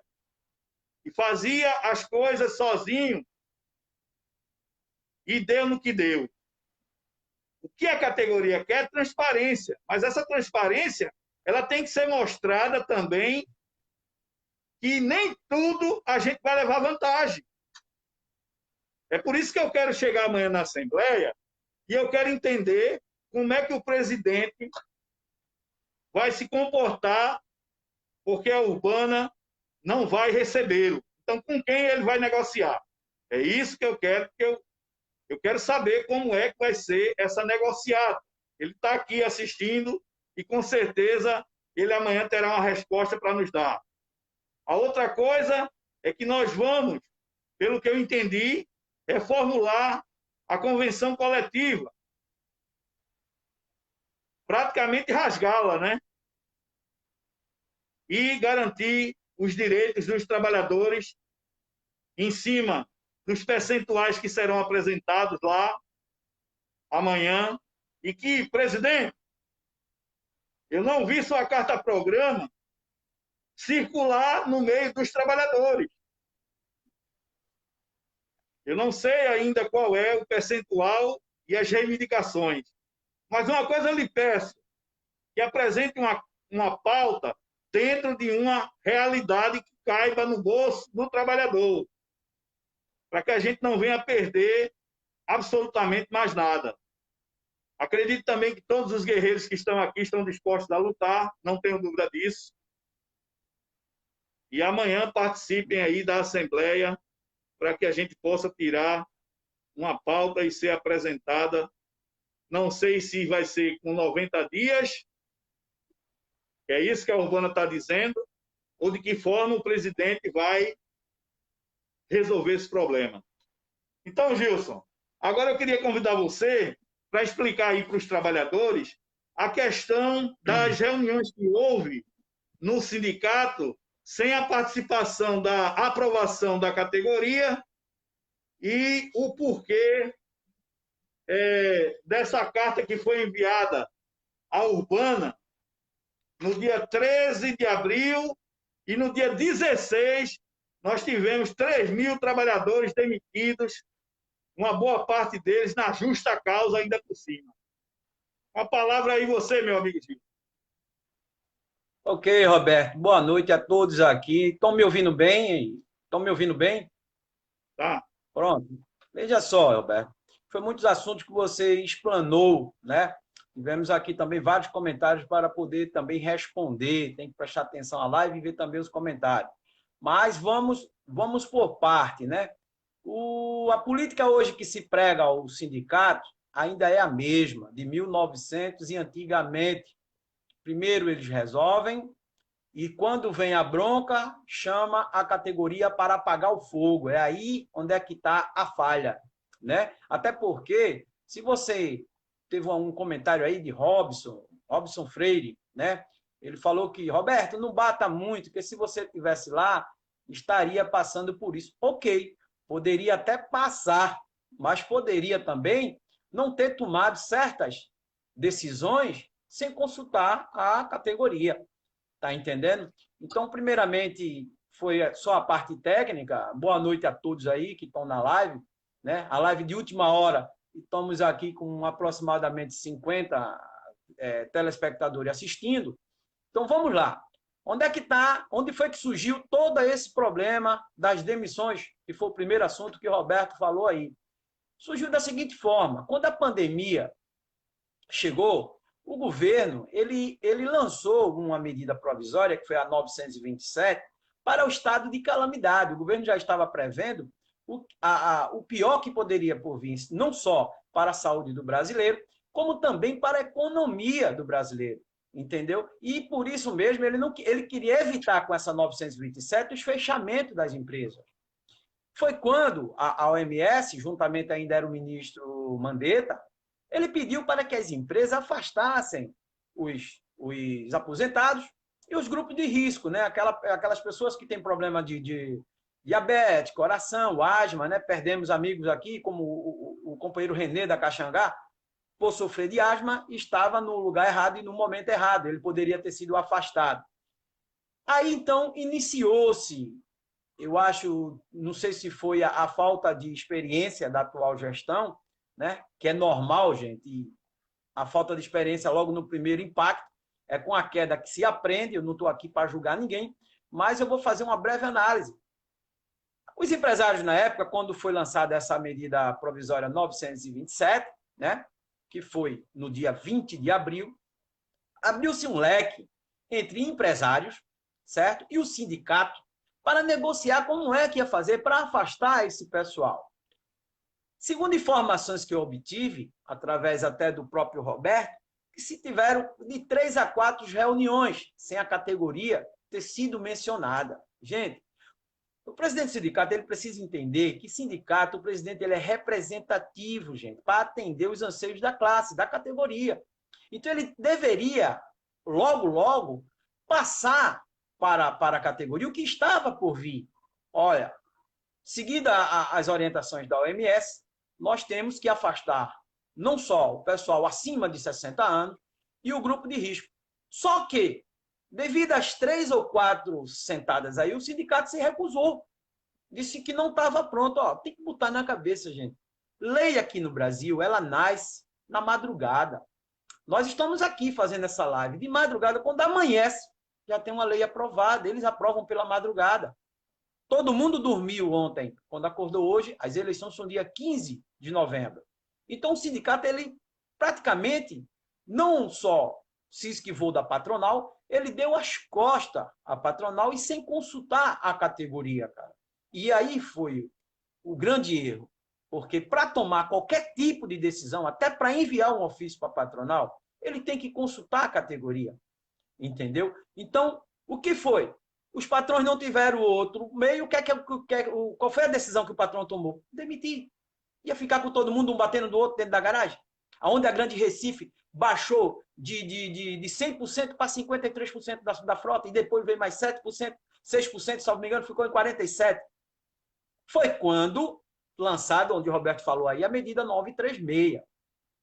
que fazia as coisas sozinho e deu no que deu. O que a categoria quer é transparência, mas essa transparência ela tem que ser mostrada também que nem tudo a gente vai levar vantagem. É por isso que eu quero chegar amanhã na Assembleia e eu quero entender como é que o presidente vai se comportar, porque a Urbana não vai recebê-lo. Então, com quem ele vai negociar? É isso que eu quero, porque eu quero saber como é que vai ser essa negociata. Ele está aqui assistindo e, com certeza, ele amanhã terá uma resposta para nos dar. A outra coisa é que nós vamos, pelo que eu entendi, reformular a convenção coletiva. Praticamente rasgá-la, né? E garantir os direitos dos trabalhadores em cima dos percentuais que serão apresentados lá amanhã. E que, presidente, eu não vi sua carta-programa circular no meio dos trabalhadores. Eu não sei ainda qual é o percentual e as reivindicações. Mas uma coisa eu lhe peço, que apresente uma pauta dentro de uma realidade que caiba no bolso do trabalhador, para que a gente não venha perder absolutamente mais nada. Acredito também que todos os guerreiros que estão aqui estão dispostos a lutar, não tenho dúvida disso. E amanhã participem aí da Assembleia para que a gente possa tirar uma pauta e ser apresentada. Não sei se vai ser com 90 dias, é isso que a Urbana está dizendo, ou de que forma o presidente vai resolver esse problema. Então, Gilson, agora eu queria convidar você para explicar aí para os trabalhadores a questão das reuniões que houve no sindicato sem a participação da aprovação da categoria e o porquê dessa carta que foi enviada à Urbana no dia 13 de abril e no dia 16 nós tivemos 3.000 trabalhadores demitidos, uma boa parte deles na justa causa ainda por cima. Uma palavra aí você, meu amigo Gil. Ok, Roberto. Boa noite a todos aqui. Estão me ouvindo bem? Estão me ouvindo bem? Tá. Pronto. Veja só, Roberto. Foi muitos assuntos que você explanou, né? Tivemos aqui também vários comentários para poder também responder. Tem que prestar atenção à live e ver também os comentários. Mas vamos por parte, né? A política hoje que se prega ao sindicato ainda é a mesma, de 1900 e antigamente. Primeiro eles resolvem e quando vem a bronca, chama a categoria para apagar o fogo. É aí onde é que está a falha, né? Até porque, se você teve um comentário aí de Robson Freire, né? Ele falou que, Roberto, não bata muito, porque se você estivesse lá, estaria passando por isso. Ok, poderia até passar, mas poderia também não ter tomado certas decisões sem consultar a categoria. Tá entendendo? Então, primeiramente, foi só a parte técnica. Boa noite a todos aí que estão na live, né? A live de última hora, estamos aqui com aproximadamente 50 telespectadores assistindo. Então, vamos lá. Onde é que está? Onde foi que surgiu todo esse problema das demissões, que foi o primeiro assunto que o Roberto falou aí? Surgiu da seguinte forma: quando a pandemia chegou, o governo ele lançou uma medida provisória, que foi a 927, para o estado de calamidade. O governo já estava prevendo o pior que poderia por vir, não só para a saúde do brasileiro, como também para a economia do brasileiro. Entendeu? E por isso mesmo ele queria evitar com essa 927 os fechamentos das empresas. Foi quando a OMS, juntamente ainda era o ministro Mandetta, ele pediu para que as empresas afastassem os aposentados e os grupos de risco, né? Aquelas pessoas que têm problema de diabetes, coração, asma, né? Perdemos amigos aqui, como o companheiro Renê da Caxangá, por sofrer de asma, estava no lugar errado e no momento errado. Ele poderia ter sido afastado. Aí, então, iniciou-se, eu acho, não sei se foi a falta de experiência da atual gestão, né? Que é normal, gente, e a falta de experiência logo no primeiro impacto é com a queda que se aprende. Eu não estou aqui para julgar ninguém, mas eu vou fazer uma breve análise. Os empresários, na época, quando foi lançada essa medida provisória 927, né? Que foi no dia 20 de abril, abriu-se um leque entre empresários, certo? E o sindicato para negociar como é que ia fazer para afastar esse pessoal. Segundo informações que eu obtive, através até do próprio Roberto, que se tiveram de 3 a 4 reuniões sem a categoria ter sido mencionada. Gente, o presidente do sindicato ele precisa entender que sindicato, o presidente ele é representativo, gente, para atender os anseios da classe, da categoria. Então, ele deveria, logo, passar para a categoria o que estava por vir. Olha, seguida as orientações da OMS, nós temos que afastar não só o pessoal acima de 60 anos e o grupo de risco. Só que, devido às 3 ou 4 sentadas aí, o sindicato se recusou. Disse que não estava pronto. Ó, tem que botar na cabeça, gente. Lei aqui no Brasil, ela nasce na madrugada. Nós estamos aqui fazendo essa live de madrugada, quando amanhece, já tem uma lei aprovada, eles aprovam pela madrugada. Todo mundo dormiu ontem, quando acordou hoje, as eleições são dia 15 de novembro. Então, o sindicato, ele praticamente não só se esquivou da patronal, ele deu as costas à patronal e sem consultar a categoria, cara. E aí foi o grande erro, porque para tomar qualquer tipo de decisão, até para enviar um ofício para a patronal, ele tem que consultar a categoria, entendeu? Então, o que foi? Os patrões não tiveram outro meio. Qual foi a decisão que o patrão tomou? Demitir. Ia ficar com todo mundo um batendo do outro dentro da garagem. Onde a Grande Recife baixou de 100% para 53% da frota, e depois veio mais 7%, 6%, se não me engano, ficou em 47%. Foi quando lançado, onde o Roberto falou aí, a medida 936,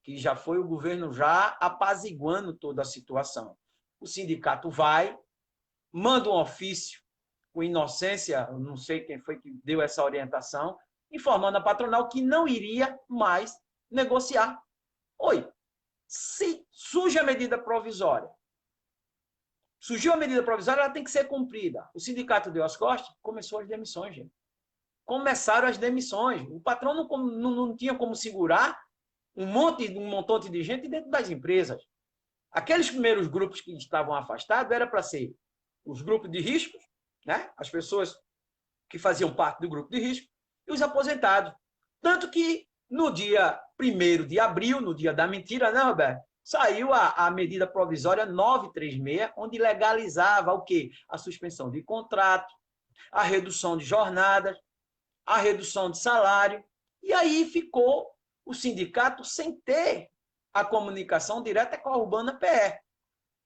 que já foi o governo já apaziguando toda a situação. O sindicato vai, manda um ofício com inocência, não sei quem foi que deu essa orientação, informando a patronal que não iria mais negociar. Oi, se surge a medida provisória, surgiu a medida provisória, ela tem que ser cumprida. O sindicato deu as costas, começou as demissões, gente. Começaram as demissões. O patrão não tinha como segurar um montante de gente dentro das empresas. Aqueles primeiros grupos que estavam afastados era para ser os grupos de risco, né? As pessoas que faziam parte do grupo de risco, e os aposentados. Tanto que no dia 1º de abril, no dia da mentira, né, Roberto? Saiu a medida provisória 936, onde legalizava o quê? A suspensão de contrato, a redução de jornadas, a redução de salário. E aí ficou o sindicato sem ter a comunicação direta com a Urbana PE.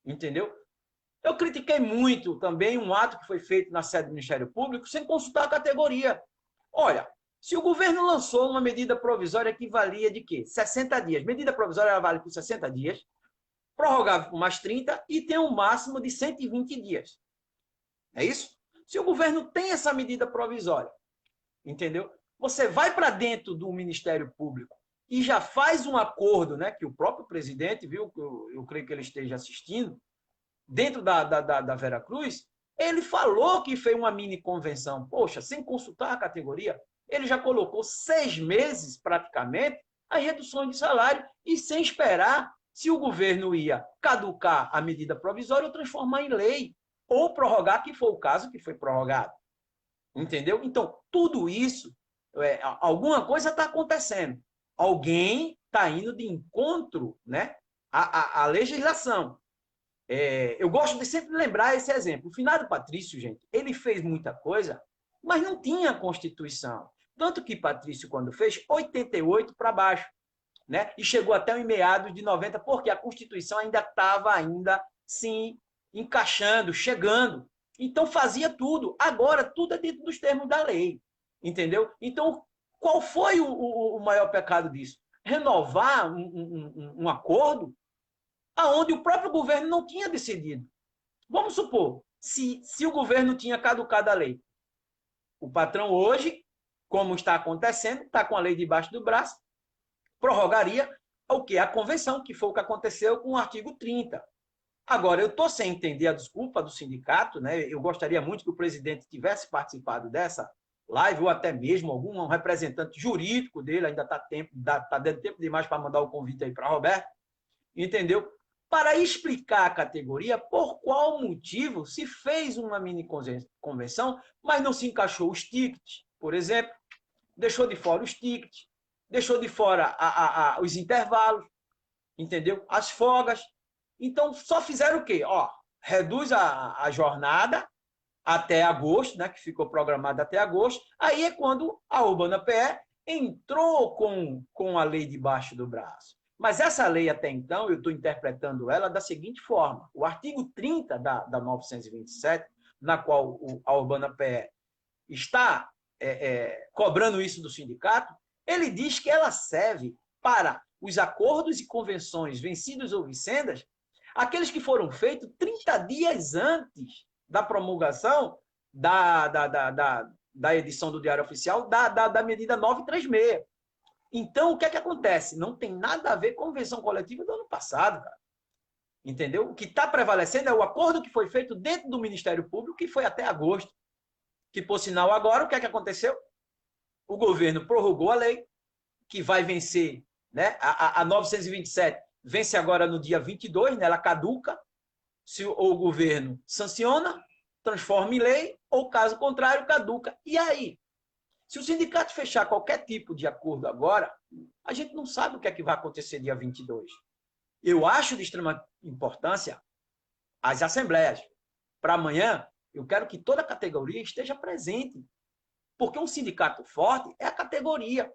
Entendeu? Eu critiquei muito também um ato que foi feito na sede do Ministério Público sem consultar a categoria. Olha, se o governo lançou uma medida provisória que valia de quê? 60 dias. Medida provisória ela vale por 60 dias, prorrogável por mais 30 e tem um máximo de 120 dias. É isso? Se o governo tem essa medida provisória, entendeu? Você vai para dentro do Ministério Público e já faz um acordo, né, que o próprio presidente, viu, eu creio que ele esteja assistindo, dentro da Veracruz, ele falou que fez uma mini convenção. Poxa, sem consultar a categoria, ele já colocou 6 meses, praticamente, as reduções de salário e sem esperar se o governo ia caducar a medida provisória ou transformar em lei, ou prorrogar, que foi o caso que foi prorrogado. Entendeu? Então, tudo isso, alguma coisa está acontecendo. Alguém está indo de encontro, né, à legislação. Eu gosto de sempre lembrar esse exemplo. O finado Patrício, gente, ele fez muita coisa, mas não tinha Constituição. Tanto que Patrício, quando fez, 88 para baixo, né? E chegou até em meados de 90, porque a Constituição ainda estava se encaixando, chegando. Então, fazia tudo. Agora, tudo é dentro dos termos da lei. Entendeu? Então, qual foi o maior pecado disso? Renovar um acordo aonde o próprio governo não tinha decidido. Vamos supor, se o governo tinha caducado a lei. O patrão hoje, como está acontecendo, está com a lei debaixo do braço, prorrogaria o quê? A convenção, que foi o que aconteceu com o artigo 30. Agora, eu estou sem entender a desculpa do sindicato, né? Eu gostaria muito que o presidente tivesse participado dessa live, ou até mesmo algum representante jurídico dele, ainda está dando tempo demais para mandar o convite aí para Roberto, entendeu? Para explicar a categoria por qual motivo se fez uma mini convenção, mas não se encaixou os tickets, por exemplo, deixou de fora os tickets, deixou de fora os intervalos, entendeu? As folgas. Então, só fizeram o quê? Reduz a jornada até agosto, né, que ficou programada até agosto. Aí é quando a Urbana PE entrou com a lei debaixo do braço. Mas essa lei, até então, eu estou interpretando ela da seguinte forma. O artigo 30 da 927, na qual a Urbana PE está cobrando isso do sindicato, ele diz que ela serve para os acordos e convenções vencidos ou vicendas, aqueles que foram feitos 30 dias antes da promulgação da edição do Diário Oficial da medida 936. Então, o que é que acontece? Não tem nada a ver com a convenção coletiva do ano passado, cara. Entendeu? O que está prevalecendo é o acordo que foi feito dentro do Ministério Público, que foi até agosto. Que, por sinal, agora, o que é que aconteceu? O governo prorrogou a lei, que vai vencer, né? A 927 vence agora no dia 22, né? Ela caduca. Se o governo sanciona, transforma em lei, ou, caso contrário, caduca. E aí? Se o sindicato fechar qualquer tipo de acordo agora, a gente não sabe o que é que vai acontecer dia 22. Eu acho de extrema importância as assembleias. Para amanhã, eu quero que toda a categoria esteja presente. Porque um sindicato forte é a categoria.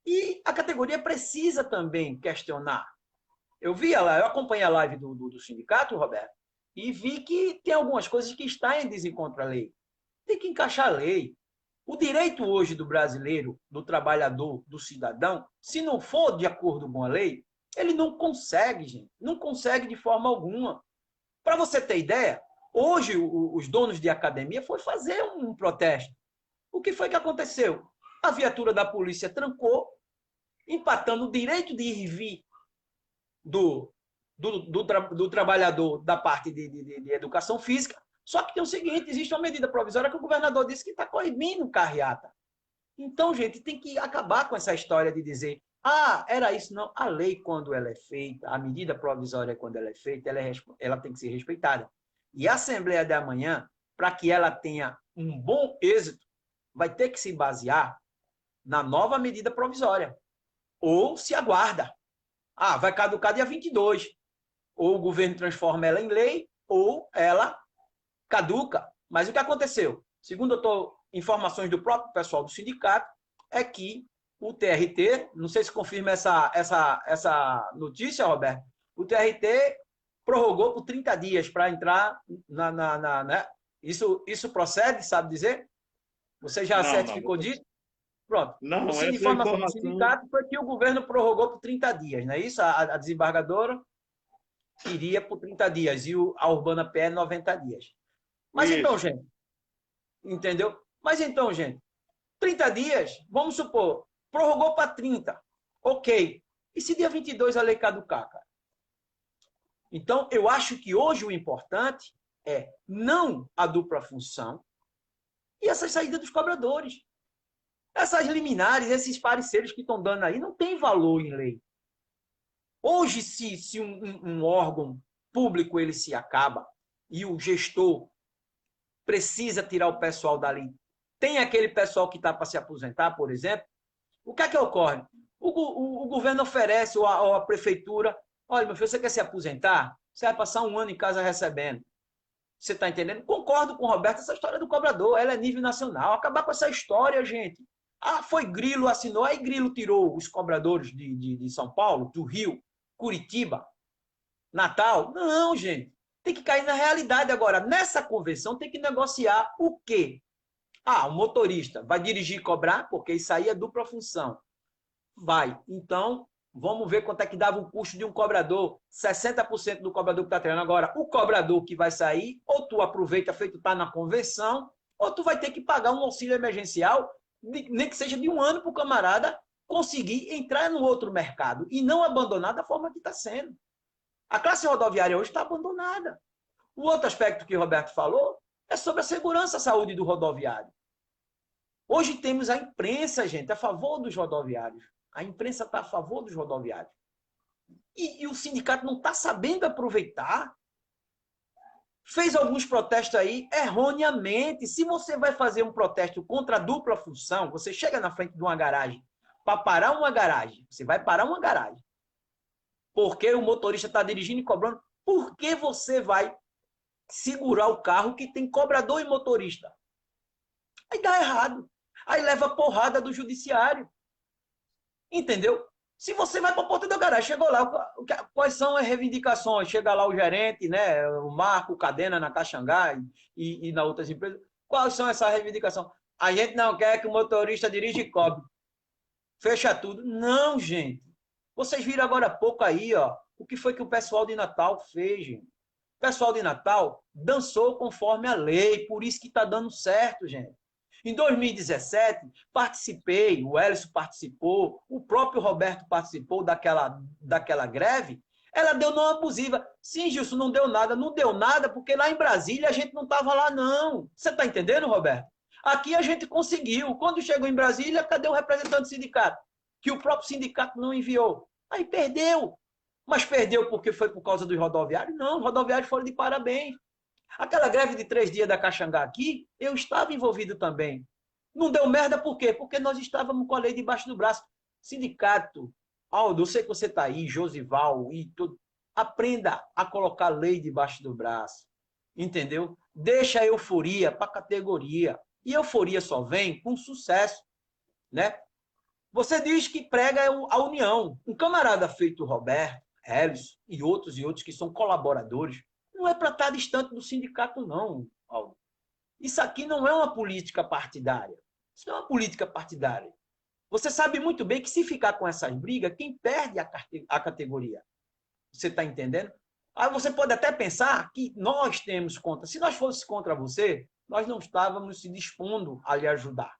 E a categoria precisa também questionar. Eu acompanhei a live do sindicato, Roberto, e vi que tem algumas coisas que estão em desencontro à lei. Tem que encaixar a lei. O direito hoje do brasileiro, do trabalhador, do cidadão, se não for de acordo com a lei, ele não consegue, gente. Não consegue de forma alguma. Para você ter ideia, hoje os donos de academia foram fazer um protesto. O que foi que aconteceu? A viatura da polícia trancou, empatando o direito de ir e vir do trabalhador da parte de educação física. Só que tem o seguinte, existe uma medida provisória que o governador disse que está coibindo carreata. Então, gente, tem que acabar com essa história de dizer Ah, era isso. Não. A lei, quando ela é feita, a medida provisória, quando ela é feita, ela tem que ser respeitada. E a Assembleia de amanhã, para que ela tenha um bom êxito, vai ter que se basear na nova medida provisória. Ou se aguarda. Ah, vai caducar dia 22. Ou o governo transforma ela em lei, ou ela caduca. Mas o que aconteceu? Segundo informações do próprio pessoal do sindicato, é que o TRT, não sei se confirma essa notícia, Roberto, o TRT prorrogou por 30 dias para entrar né? Isso procede, sabe dizer? Você já Não, não. certificou disso? Pronto. O Não, de essa informação do informação. sindicato foi que o governo prorrogou por 30 dias, não é isso? A desembargadora iria por 30 dias e a Urbana PE 90 dias. Mas então, Isso. gente, entendeu? Mas então, gente, 30 dias, vamos supor, prorrogou para 30. Ok. E se dia 22 a lei caducar, cara? Então, eu acho que hoje o importante é não a dupla função e essa saída dos cobradores. Essas liminares, esses pareceres que estão dando aí, não tem valor em lei. Hoje, se um órgão público ele se acaba e o gestor precisa tirar o pessoal dali, tem aquele pessoal que está para se aposentar, por exemplo, o que é que ocorre? O governo oferece, ou a prefeitura, olha, meu filho, você quer se aposentar? Você vai passar um ano em casa recebendo. Você está entendendo? Concordo com o Roberto, essa história do cobrador, ela é nível nacional. Acabar com essa história, gente. Ah, foi Grilo, assinou, aí Grilo tirou os cobradores de São Paulo, do Rio, Curitiba, Natal. Não, gente. Tem que cair na realidade agora. Nessa convenção tem que negociar o quê? Ah, o motorista vai dirigir e cobrar, porque isso aí é dupla função. Vai. Então, vamos ver quanto é que dava o custo de um cobrador. 60% do cobrador que está treinando agora. O cobrador que vai sair, ou tu aproveita feito tá na convenção, ou tu vai ter que pagar um auxílio emergencial, nem que seja de um ano para o camarada conseguir entrar no outro mercado e não abandonar da forma que está sendo. A classe rodoviária hoje está abandonada. O outro aspecto que o Roberto falou é sobre a segurança e saúde do rodoviário. Hoje temos a imprensa, gente, a favor dos rodoviários. A imprensa está a favor dos rodoviários. E o sindicato não está sabendo aproveitar. Fez alguns protestos aí erroneamente. Se você vai fazer um protesto contra a dupla função, você chega na frente de uma garagem para parar uma garagem. Você vai parar uma garagem. Porque o motorista está dirigindo e cobrando. Por que você vai segurar o carro que tem cobrador e motorista? Aí dá errado. Aí leva porrada do judiciário. Entendeu? Se você vai para a porta da garagem, chegou lá, quais são as reivindicações? Chega lá o gerente, né, o Marco, o Cadena na Caxangá e na outras empresas. Quais são essas reivindicações? A gente não quer que o motorista dirija e cobre. Fecha tudo. Não, gente. Vocês viram agora há pouco aí, ó, o que foi que o pessoal de Natal fez, gente. O pessoal de Natal dançou conforme a lei, por isso que está dando certo, gente. Em 2017, participei, o Hélio participou, o próprio Roberto participou daquela greve. Ela deu não abusiva. Sim, Gilson, não deu nada. Não deu nada porque lá em Brasília a gente não estava lá, não. Você está entendendo, Roberto? Aqui a gente conseguiu. Quando chegou em Brasília, cadê o representante do sindicato? Que o próprio sindicato não enviou. Aí perdeu. Mas perdeu porque foi por causa dos rodoviários? Não, os rodoviários foram de parabéns. Aquela greve de 3 dias da Caxangá aqui, eu estava envolvido também. Não deu merda por quê? Porque nós estávamos com a lei debaixo do braço. Sindicato, Aldo, eu sei que você está aí, Josival e tudo. Aprenda a colocar a lei debaixo do braço. Entendeu? Deixa a euforia para a categoria. E euforia só vem com sucesso. Né? Você diz que prega a união. Um camarada feito Roberto, Hélio e outros que são colaboradores, não é para estar distante do sindicato, não, Paulo. Isso aqui não é uma política partidária. Isso não é uma política partidária. Você sabe muito bem que se ficar com essas brigas, quem perde a categoria? Você está entendendo? Aí você pode até pensar que nós temos contra. Se nós fosse contra você, nós não estávamos se dispondo a lhe ajudar.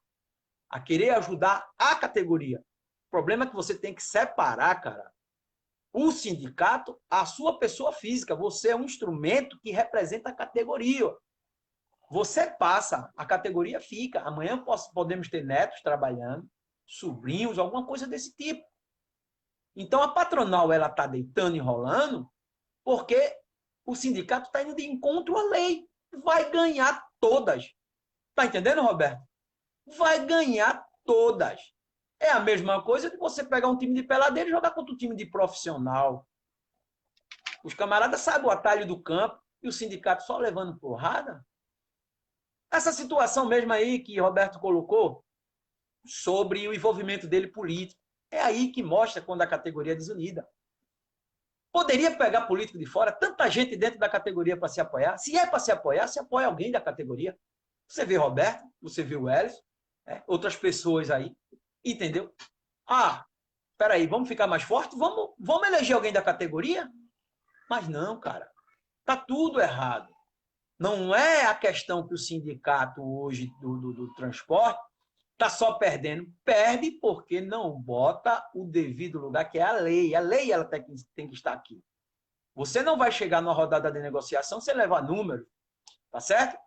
A querer ajudar a categoria. O problema é que você tem que separar, cara, o sindicato, a sua pessoa física. Você é um instrumento que representa a categoria. Você passa, a categoria fica. Amanhã podemos ter netos trabalhando, sobrinhos, alguma coisa desse tipo. Então, a patronal ela está deitando e rolando porque o sindicato está indo de encontro à lei. Vai ganhar todas. Está entendendo, Roberto? Vai ganhar todas. É a mesma coisa que você pegar um time de peladeiro e jogar contra um time de profissional. Os camaradas sabem o atalho do campo e o sindicato só levando porrada. Essa situação mesmo aí que Roberto colocou sobre o envolvimento dele político, é aí que mostra quando a categoria é desunida. Poderia pegar político de fora, tanta gente dentro da categoria para se apoiar. Se é para se apoia alguém da categoria. Você vê Roberto, você vê o Hélio, outras pessoas aí, entendeu? Ah, peraí, vamos ficar mais forte? Vamos eleger alguém da categoria? Mas não, cara, tá tudo errado. Não é a questão que o sindicato hoje do transporte está só perdendo. Perde porque não bota o devido lugar, que é a lei. A lei ela tem que estar aqui. Você não vai chegar numa rodada de negociação sem levar número, tá certo?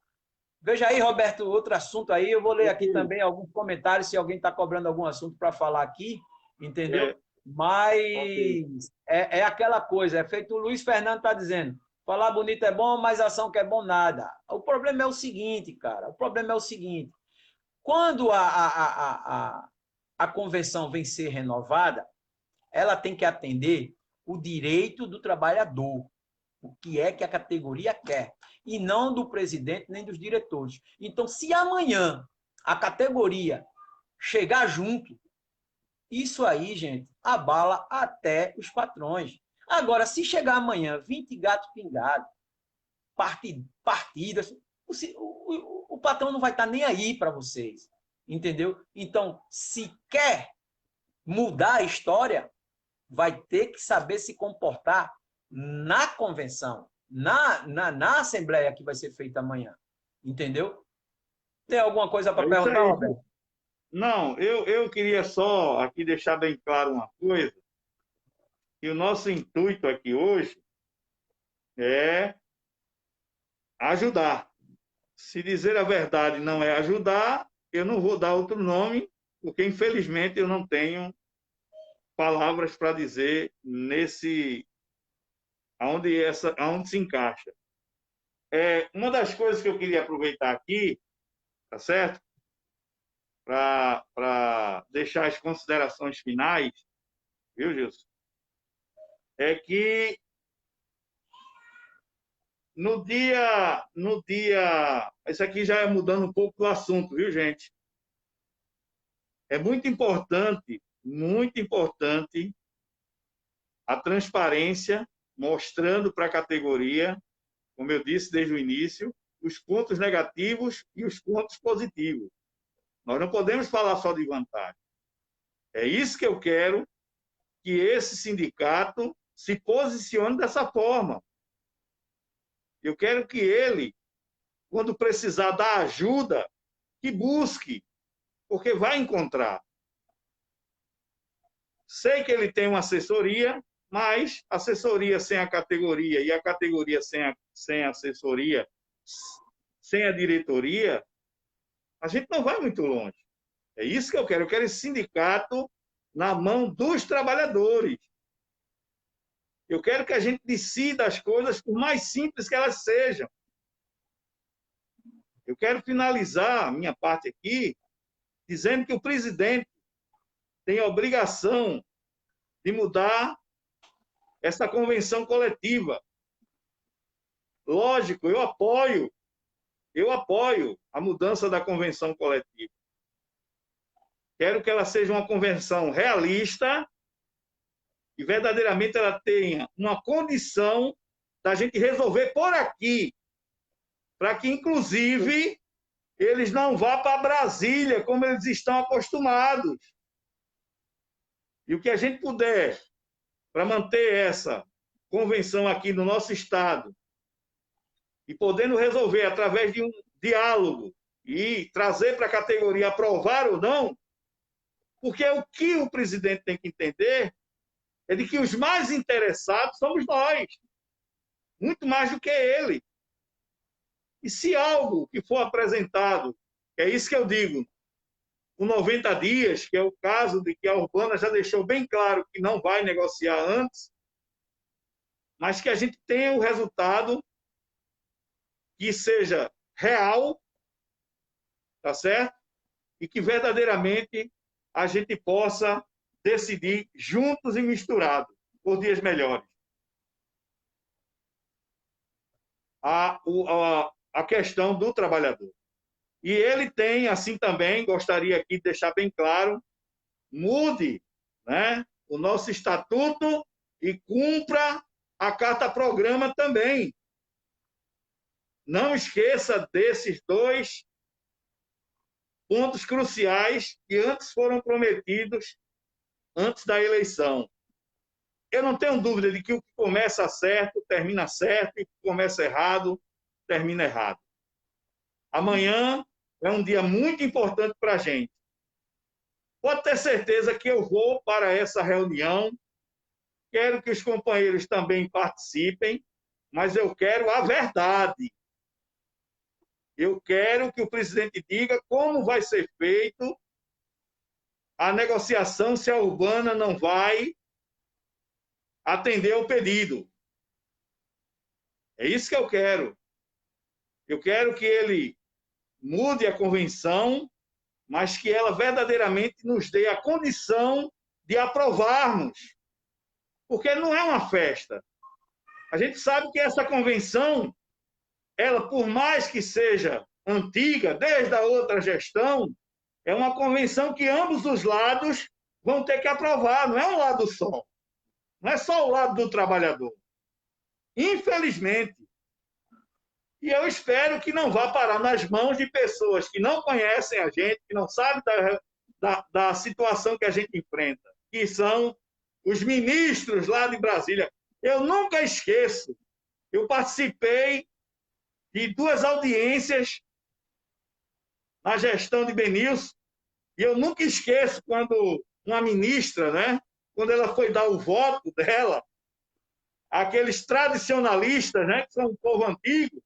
Veja aí, Roberto, outro assunto aí. Eu vou ler aqui também alguns comentários, se alguém está cobrando algum assunto para falar aqui, entendeu? Mas é aquela coisa, é feito o Luiz Fernando está dizendo, falar bonito é bom, mas ação que é bom nada. O problema é o seguinte, cara, o problema é o seguinte, quando a convenção vem ser renovada, ela tem que atender o direito do trabalhador, o que é que a categoria quer, e não do presidente nem dos diretores. Então, se amanhã a categoria chegar junto, isso aí, gente, abala até os patrões. Agora, se chegar amanhã 20 gatos pingados, partidas, o patrão não vai estar nem aí para vocês. Entendeu? Então, se quer mudar a história, vai ter que saber se comportar na convenção, na assembleia que vai ser feita amanhã. Entendeu? Tem alguma coisa para perguntar, Roberto? Não, eu queria só aqui deixar bem claro uma coisa, que o nosso intuito aqui hoje é ajudar. Se dizer a verdade não é ajudar, eu não vou dar outro nome, porque infelizmente eu não tenho palavras para dizer nesse aonde se encaixa. Uma das coisas que eu queria aproveitar aqui, tá certo? Para deixar as considerações finais, viu, Gilson? É que no dia, isso aqui já é mudando um pouco do assunto, viu, gente? É muito importante a transparência, mostrando para a categoria, como eu disse desde o início, os pontos negativos e os pontos positivos. Nós não podemos falar só de vantagem. É isso que eu quero que esse sindicato se posicione dessa forma. Eu quero que ele, quando precisar da ajuda, que busque, porque vai encontrar. Sei que ele tem uma assessoria, mas assessoria sem a categoria e a categoria sem a assessoria, sem a diretoria, a gente não vai muito longe. É isso que eu quero. Eu quero esse sindicato na mão dos trabalhadores. Eu quero que a gente decida as coisas por mais simples que elas sejam. Eu quero finalizar a minha parte aqui dizendo que o presidente tem a obrigação de mudar essa convenção coletiva. Lógico, eu apoio a mudança da convenção coletiva. Quero que ela seja uma convenção realista e verdadeiramente ela tenha uma condição da gente resolver por aqui, para que, inclusive, eles não vá para Brasília, como eles estão acostumados. E o que a gente puder para manter essa convenção aqui no nosso Estado e podendo resolver através de um diálogo e trazer para a categoria aprovar ou não, porque o que o presidente tem que entender é de que os mais interessados somos nós, muito mais do que ele. E se algo que for apresentado, é isso que eu digo, o 90 dias, que é o caso de que a Urbana já deixou bem claro que não vai negociar antes, mas que a gente tenha o resultado que seja real, tá certo? E que verdadeiramente a gente possa decidir juntos e misturados por dias melhores. A questão do trabalhador. E ele tem, assim também, gostaria aqui de deixar bem claro, mude, né, o nosso estatuto e cumpra a carta-programa também. Não esqueça desses dois pontos cruciais que antes foram prometidos antes da eleição. Eu não tenho dúvida de que o que começa certo, termina certo, e o que começa errado, termina errado. Amanhã é um dia muito importante para a gente. Pode ter certeza que eu vou para essa reunião, quero que os companheiros também participem, mas eu quero a verdade. Eu quero que o presidente diga como vai ser feito a negociação se a Urbana não vai atender ao pedido. É isso que eu quero. Eu quero que ele mude a convenção, mas que ela verdadeiramente nos dê a condição de aprovarmos. Porque não é uma festa. A gente sabe que essa convenção, ela, por mais que seja antiga, desde a outra gestão, é uma convenção que ambos os lados vão ter que aprovar, não é um lado só. Não é só o lado do trabalhador. Infelizmente. E eu espero que não vá parar nas mãos de pessoas que não conhecem a gente, que não sabem da situação que a gente enfrenta, que são os ministros lá de Brasília. Eu nunca esqueço, eu participei de 2 audiências na gestão de Benilson, e eu nunca esqueço quando uma ministra, né, quando ela foi dar o voto dela, aqueles tradicionalistas, né, que são um povo antigo,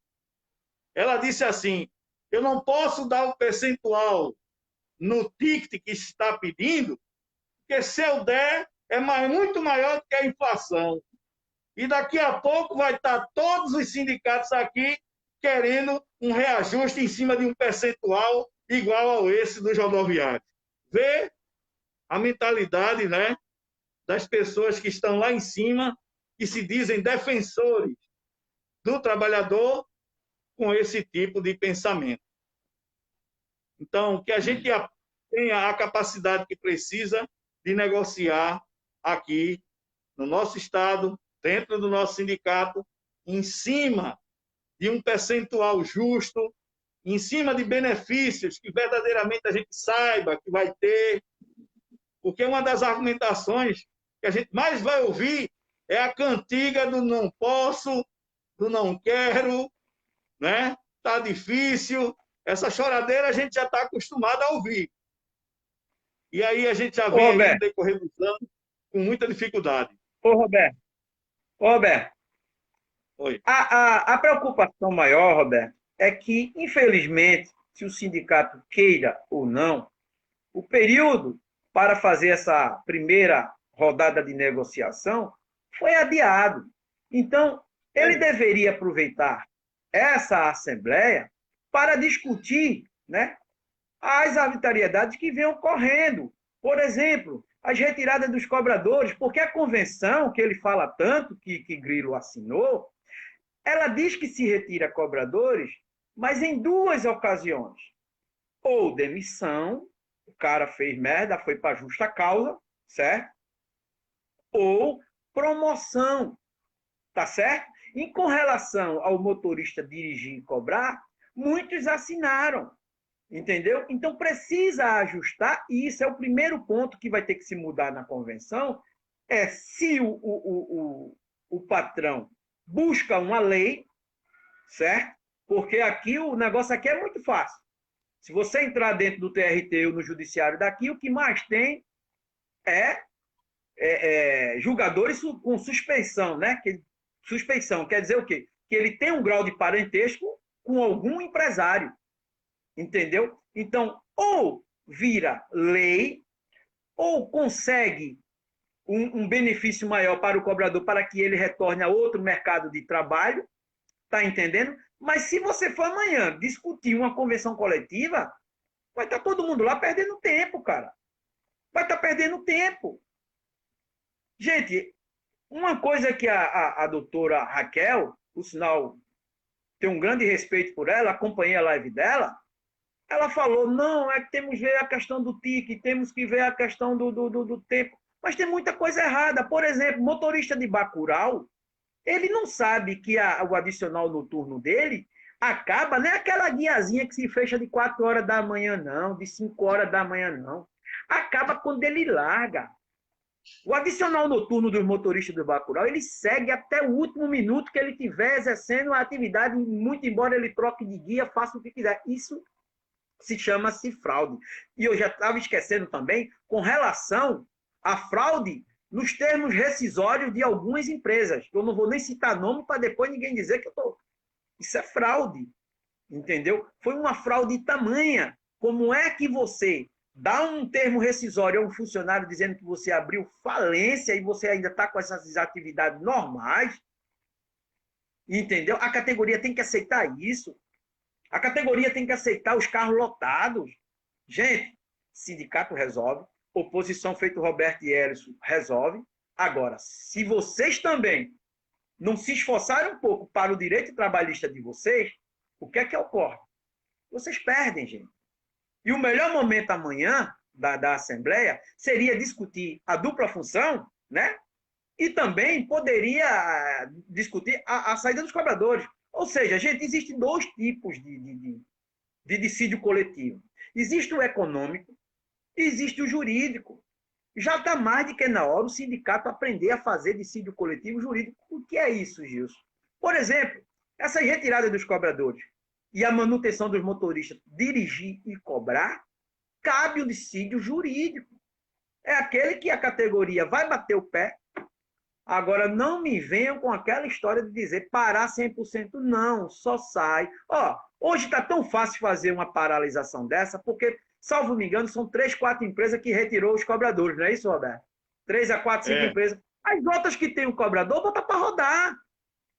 ela disse assim, eu não posso dar o percentual no ticket que está pedindo, porque se eu der, é muito maior do que a inflação. E daqui a pouco vai estar todos os sindicatos aqui querendo um reajuste em cima de um percentual igual ao esse dos rodoviários. Vê a mentalidade, né, das pessoas que estão lá em cima, que se dizem defensores do trabalhador com esse tipo de pensamento. Então, que a gente tenha a capacidade que precisa de negociar aqui no nosso estado, dentro do nosso sindicato, em cima de um percentual justo, em cima de benefícios que verdadeiramente a gente saiba que vai ter, porque uma das argumentações que a gente mais vai ouvir é a cantiga do não posso, do não quero, né? Tá difícil. Essa choradeira a gente já está acostumado a ouvir. E aí a gente já vem aí no decorrer dos anos com muita dificuldade. Ô, Roberto. Ô, Roberto. Oi. A preocupação maior, Roberto, é que, infelizmente, se o sindicato queira ou não, o período para fazer essa primeira rodada de negociação foi adiado. Então, ele deveria aproveitar essa assembleia para discutir, né, as arbitrariedades que vêm ocorrendo. Por exemplo, as retiradas dos cobradores, porque a convenção, que ele fala tanto, que Grilo assinou, ela diz que se retira cobradores, mas em 2 ocasiões. Ou demissão, o cara fez merda, foi para justa causa, certo? Ou promoção, tá certo? E com relação ao motorista dirigir e cobrar, muitos assinaram, entendeu? Então precisa ajustar, e isso é o primeiro ponto que vai ter que se mudar na convenção, é se o patrão busca uma lei, certo? Porque aqui o negócio aqui é muito fácil. Se você entrar dentro do TRT ou no judiciário daqui, o que mais tem é julgadores com suspeição, né? Suspeição quer dizer o quê? Que ele tem um grau de parentesco com algum empresário, entendeu? Então, ou vira lei ou consegue um benefício maior para o cobrador para que ele retorne a outro mercado de trabalho, tá entendendo? Mas se você for amanhã discutir uma convenção coletiva, vai estar todo mundo lá perdendo tempo, cara. Vai estar perdendo tempo. Gente, uma coisa que a doutora Raquel, por sinal, tenho um grande respeito por ela, acompanhei a live dela, ela falou, não, é que temos que ver a questão do tique, temos que ver a questão do tempo. Mas tem muita coisa errada. Por exemplo, motorista de Bacurau, ele não sabe que o adicional noturno dele acaba, não é aquela guiazinha que se fecha de 4 horas da manhã, não, de 5 horas da manhã, não. Acaba quando ele larga. O adicional noturno dos motoristas do Bacurau, ele segue até o último minuto que ele estiver exercendo a atividade, muito embora ele troque de guia, faça o que quiser. Isso se chama-se fraude. E eu já estava esquecendo também, com relação à fraude nos termos rescisórios de algumas empresas. Eu não vou nem citar nome para depois ninguém dizer que eu estou... Isso é fraude, entendeu? Foi uma fraude tamanha. Como é que você dá um termo rescisório a um funcionário dizendo que você abriu falência e você ainda está com essas atividades normais? Entendeu? A categoria tem que aceitar isso. A categoria tem que aceitar os carros lotados. Gente, sindicato resolve, oposição feito Roberto e Ellison resolve. Agora, se vocês também não se esforçarem um pouco para o direito trabalhista de vocês, o que é que ocorre? Vocês perdem, gente. E o melhor momento amanhã da Assembleia seria discutir a dupla função, né? E também poderia discutir a saída dos cobradores. Ou seja, gente, existem dois tipos de dissídio coletivo. Existe o econômico e existe o jurídico. Já está mais do que na hora o sindicato aprender a fazer dissídio coletivo jurídico. O que é isso, Gilson? Por exemplo, essa retirada dos cobradores e a manutenção dos motoristas, dirigir e cobrar, cabe o dissídio jurídico. É aquele que a categoria vai bater o pé. Agora, não me venham com aquela história de dizer parar 100%. Não, só sai. Ó, hoje está tão fácil fazer uma paralisação dessa, porque, salvo me engano, são 3, 4 empresas que retirou os cobradores, não é isso, Roberto? 3 a 4, 5 empresas. As outras que têm o cobrador, bota para rodar.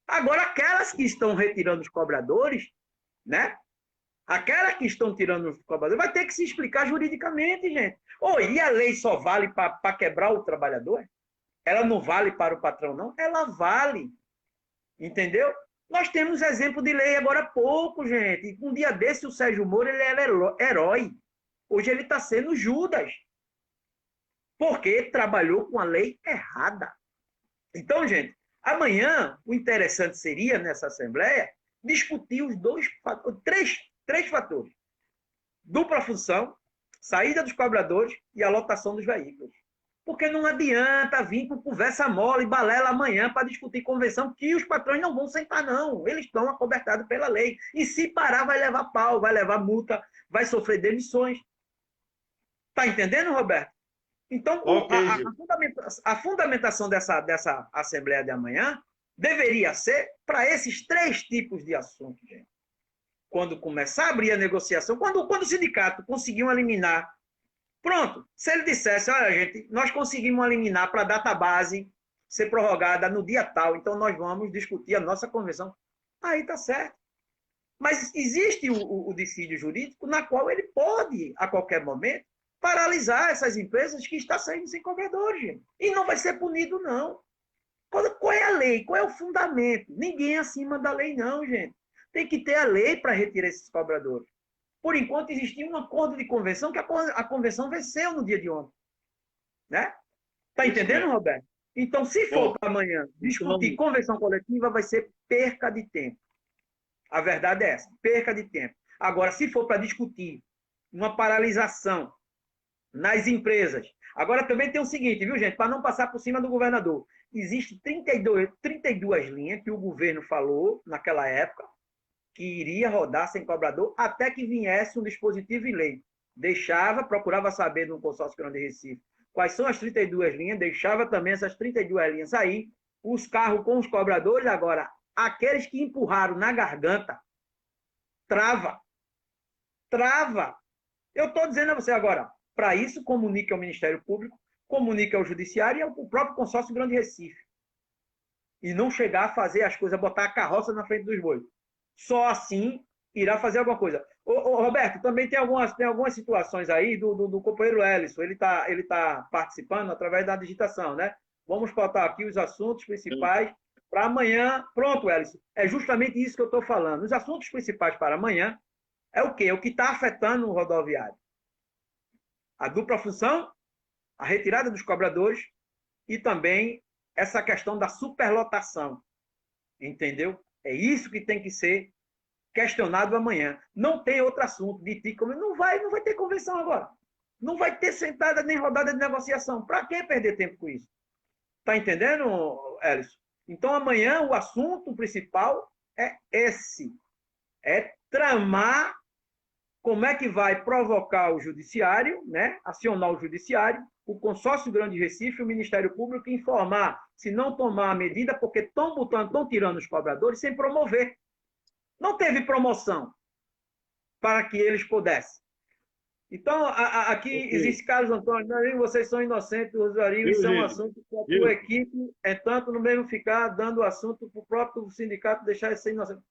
Agora, aquelas que estão retirando os cobradores, né? Aquelas que estão tirando os cobradores, vai ter que se explicar juridicamente, gente. Oh, e a lei só vale para quebrar o trabalhador? Ela não vale para o patrão, não? Ela vale. Entendeu? Nós temos exemplo de lei agora há pouco, gente. Um dia desse, o Sérgio Moro, ele era herói. Hoje ele está sendo Judas. Porque trabalhou com a lei errada. Então, gente, amanhã, o interessante seria, nessa Assembleia, discutir os três fatores. Dupla função, saída dos cobradores e a lotação dos veículos. Porque não adianta vir com conversa mole e balela amanhã para discutir convenção que os patrões não vão sentar, não. Eles estão acobertados pela lei. E se parar, vai levar pau, vai levar multa, vai sofrer demissões. Está entendendo, Roberto? Então, a fundamentação dessa Assembleia de amanhã deveria ser para esses 3 tipos de assuntos, gente. Quando começar a abrir a negociação, quando o sindicato conseguir eliminar. Pronto, se ele dissesse, olha, gente, nós conseguimos eliminar para a database ser prorrogada no dia tal, então nós vamos discutir a nossa convenção. Aí está certo. Mas existe o dissídio jurídico na qual ele pode, a qualquer momento, paralisar essas empresas que estão saindo sem cobradores, gente. E não vai ser punido, não. Qual é a lei? Qual é o fundamento? Ninguém é acima da lei, não, gente. Tem que ter a lei para retirar esses cobradores. Por enquanto, existia um acordo de convenção que a convenção venceu no dia de ontem. Né? Está entendendo, Roberto? Então, se for para amanhã discutir convenção coletiva, vai ser perca de tempo. A verdade é essa, perca de tempo. Agora, se for para discutir uma paralisação nas empresas. Agora, também tem o seguinte, viu, gente? Para não passar por cima do governador. Existem 32 linhas que o governo falou naquela época, que iria rodar sem cobrador até que viesse um dispositivo em lei. Procurava saber no consórcio grande de Recife quais são as 32 linhas, deixava também essas 32 linhas aí, os carros com os cobradores, agora, aqueles que empurraram na garganta, trava. Eu estou dizendo a você agora, para isso, comunique ao Ministério Público, comunique ao Judiciário e ao próprio consórcio Grande Recife. E não chegar a fazer as coisas, botar a carroça na frente dos bois. Só assim irá fazer alguma coisa. Ô, Roberto, também tem algumas situações aí do companheiro Ellison. Ele tá participando através da digitação, né? Vamos botar aqui os assuntos principais para amanhã. Pronto, Ellison. É justamente isso que eu estou falando. Os assuntos principais para amanhã é o quê? É o que está afetando o rodoviário. A dupla função, a retirada dos cobradores e também essa questão da superlotação. Entendeu? É isso que tem que ser questionado amanhã. Não tem outro assunto de ti, não vai ter convenção agora. Não vai ter sentada nem rodada de negociação. Para que perder tempo com isso? Tá entendendo, Ellison? Então amanhã o assunto principal é esse. É tramar como é que vai provocar o judiciário, né? Acionar o judiciário, o consórcio Grande Recife, o Ministério Público, informar se não tomar a medida, porque estão tirando os cobradores sem promover. Não teve promoção para que eles pudessem. Então, aqui existe Carlos Antônio, vocês são inocentes, Rosarinho, isso é um assunto que a tua equipe é tanto no mesmo ficar dando assunto para o próprio sindicato deixar de ser inocente.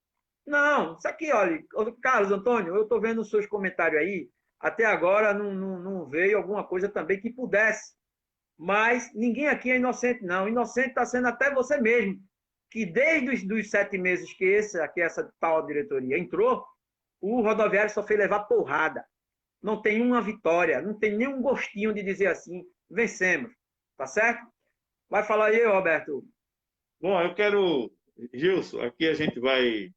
Não, isso aqui, olha, Carlos Antônio, eu estou vendo os seus comentários aí, até agora não veio alguma coisa também que pudesse. Mas ninguém aqui é inocente, não. Inocente está sendo até você mesmo, que desde os 7 meses que essa tal diretoria entrou, o rodoviário só fez levar porrada. Não tem uma vitória, não tem nenhum gostinho de dizer assim, vencemos. Tá certo? Vai falar aí, Roberto. Bom, Gilson, aqui a gente vai...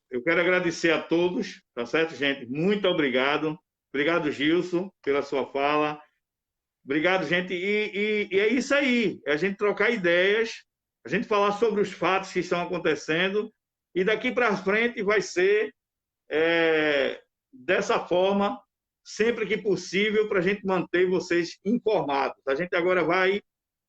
Eu quero agradecer a todos, tá certo, gente? Muito obrigado. Obrigado, Gilson, pela sua fala. Obrigado, gente. E é isso aí, é a gente trocar ideias, a gente falar sobre os fatos que estão acontecendo, e daqui para frente vai ser dessa forma, sempre que possível, para a gente manter vocês informados. A gente agora vai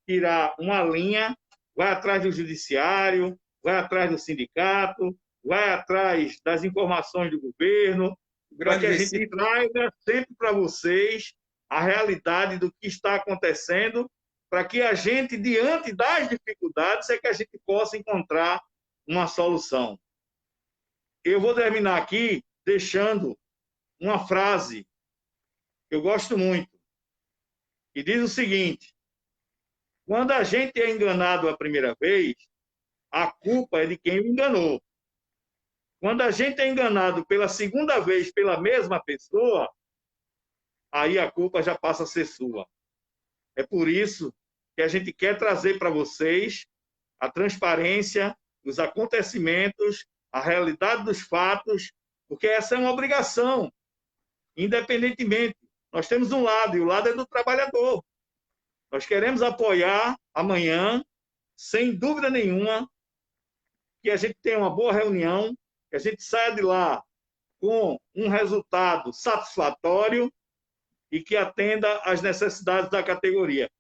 tirar uma linha, vai atrás do judiciário, vai atrás do sindicato, vai atrás das informações do governo, para que a gente traga sempre para vocês a realidade do que está acontecendo, para que a gente, diante das dificuldades, que a gente possa encontrar uma solução. Eu vou terminar aqui deixando uma frase que eu gosto muito, que diz o seguinte: quando a gente é enganado a primeira vez, a culpa é de quem o enganou. Quando a gente é enganado pela segunda vez pela mesma pessoa, aí a culpa já passa a ser sua. É por isso que a gente quer trazer para vocês a transparência, os acontecimentos, a realidade dos fatos, porque essa é uma obrigação, independentemente. Nós temos um lado, e o lado é do trabalhador. Nós queremos apoiar amanhã, sem dúvida nenhuma, que a gente tenha uma boa reunião, que a gente saia de lá com um resultado satisfatório e que atenda às necessidades da categoria.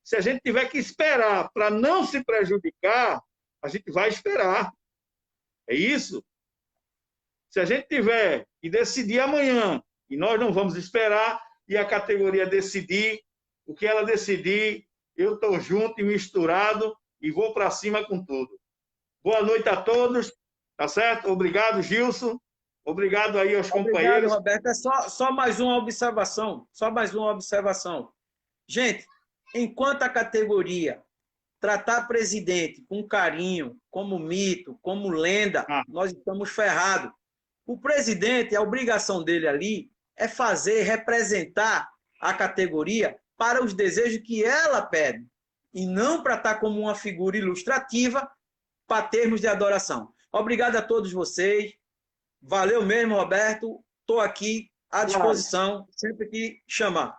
Se a gente tiver que esperar para não se prejudicar, a gente vai esperar. É isso? Se a gente tiver que decidir amanhã, e nós não vamos esperar, e a categoria decidir, o que ela decidir, eu estou junto e misturado e vou para cima com tudo. Boa noite a todos, tá certo? Obrigado, Gilson. Obrigado aí aos companheiros. Obrigado, Roberto. É só mais uma observação. Só mais uma observação. Gente, enquanto a categoria tratar presidente com carinho, como mito, como lenda, nós estamos ferrados. O presidente, a obrigação dele ali é representar a categoria para os desejos que ela pede, e não para estar como uma figura ilustrativa para termos de adoração. Obrigado a todos vocês. Valeu mesmo, Roberto. Estou aqui à disposição, sempre que chamar.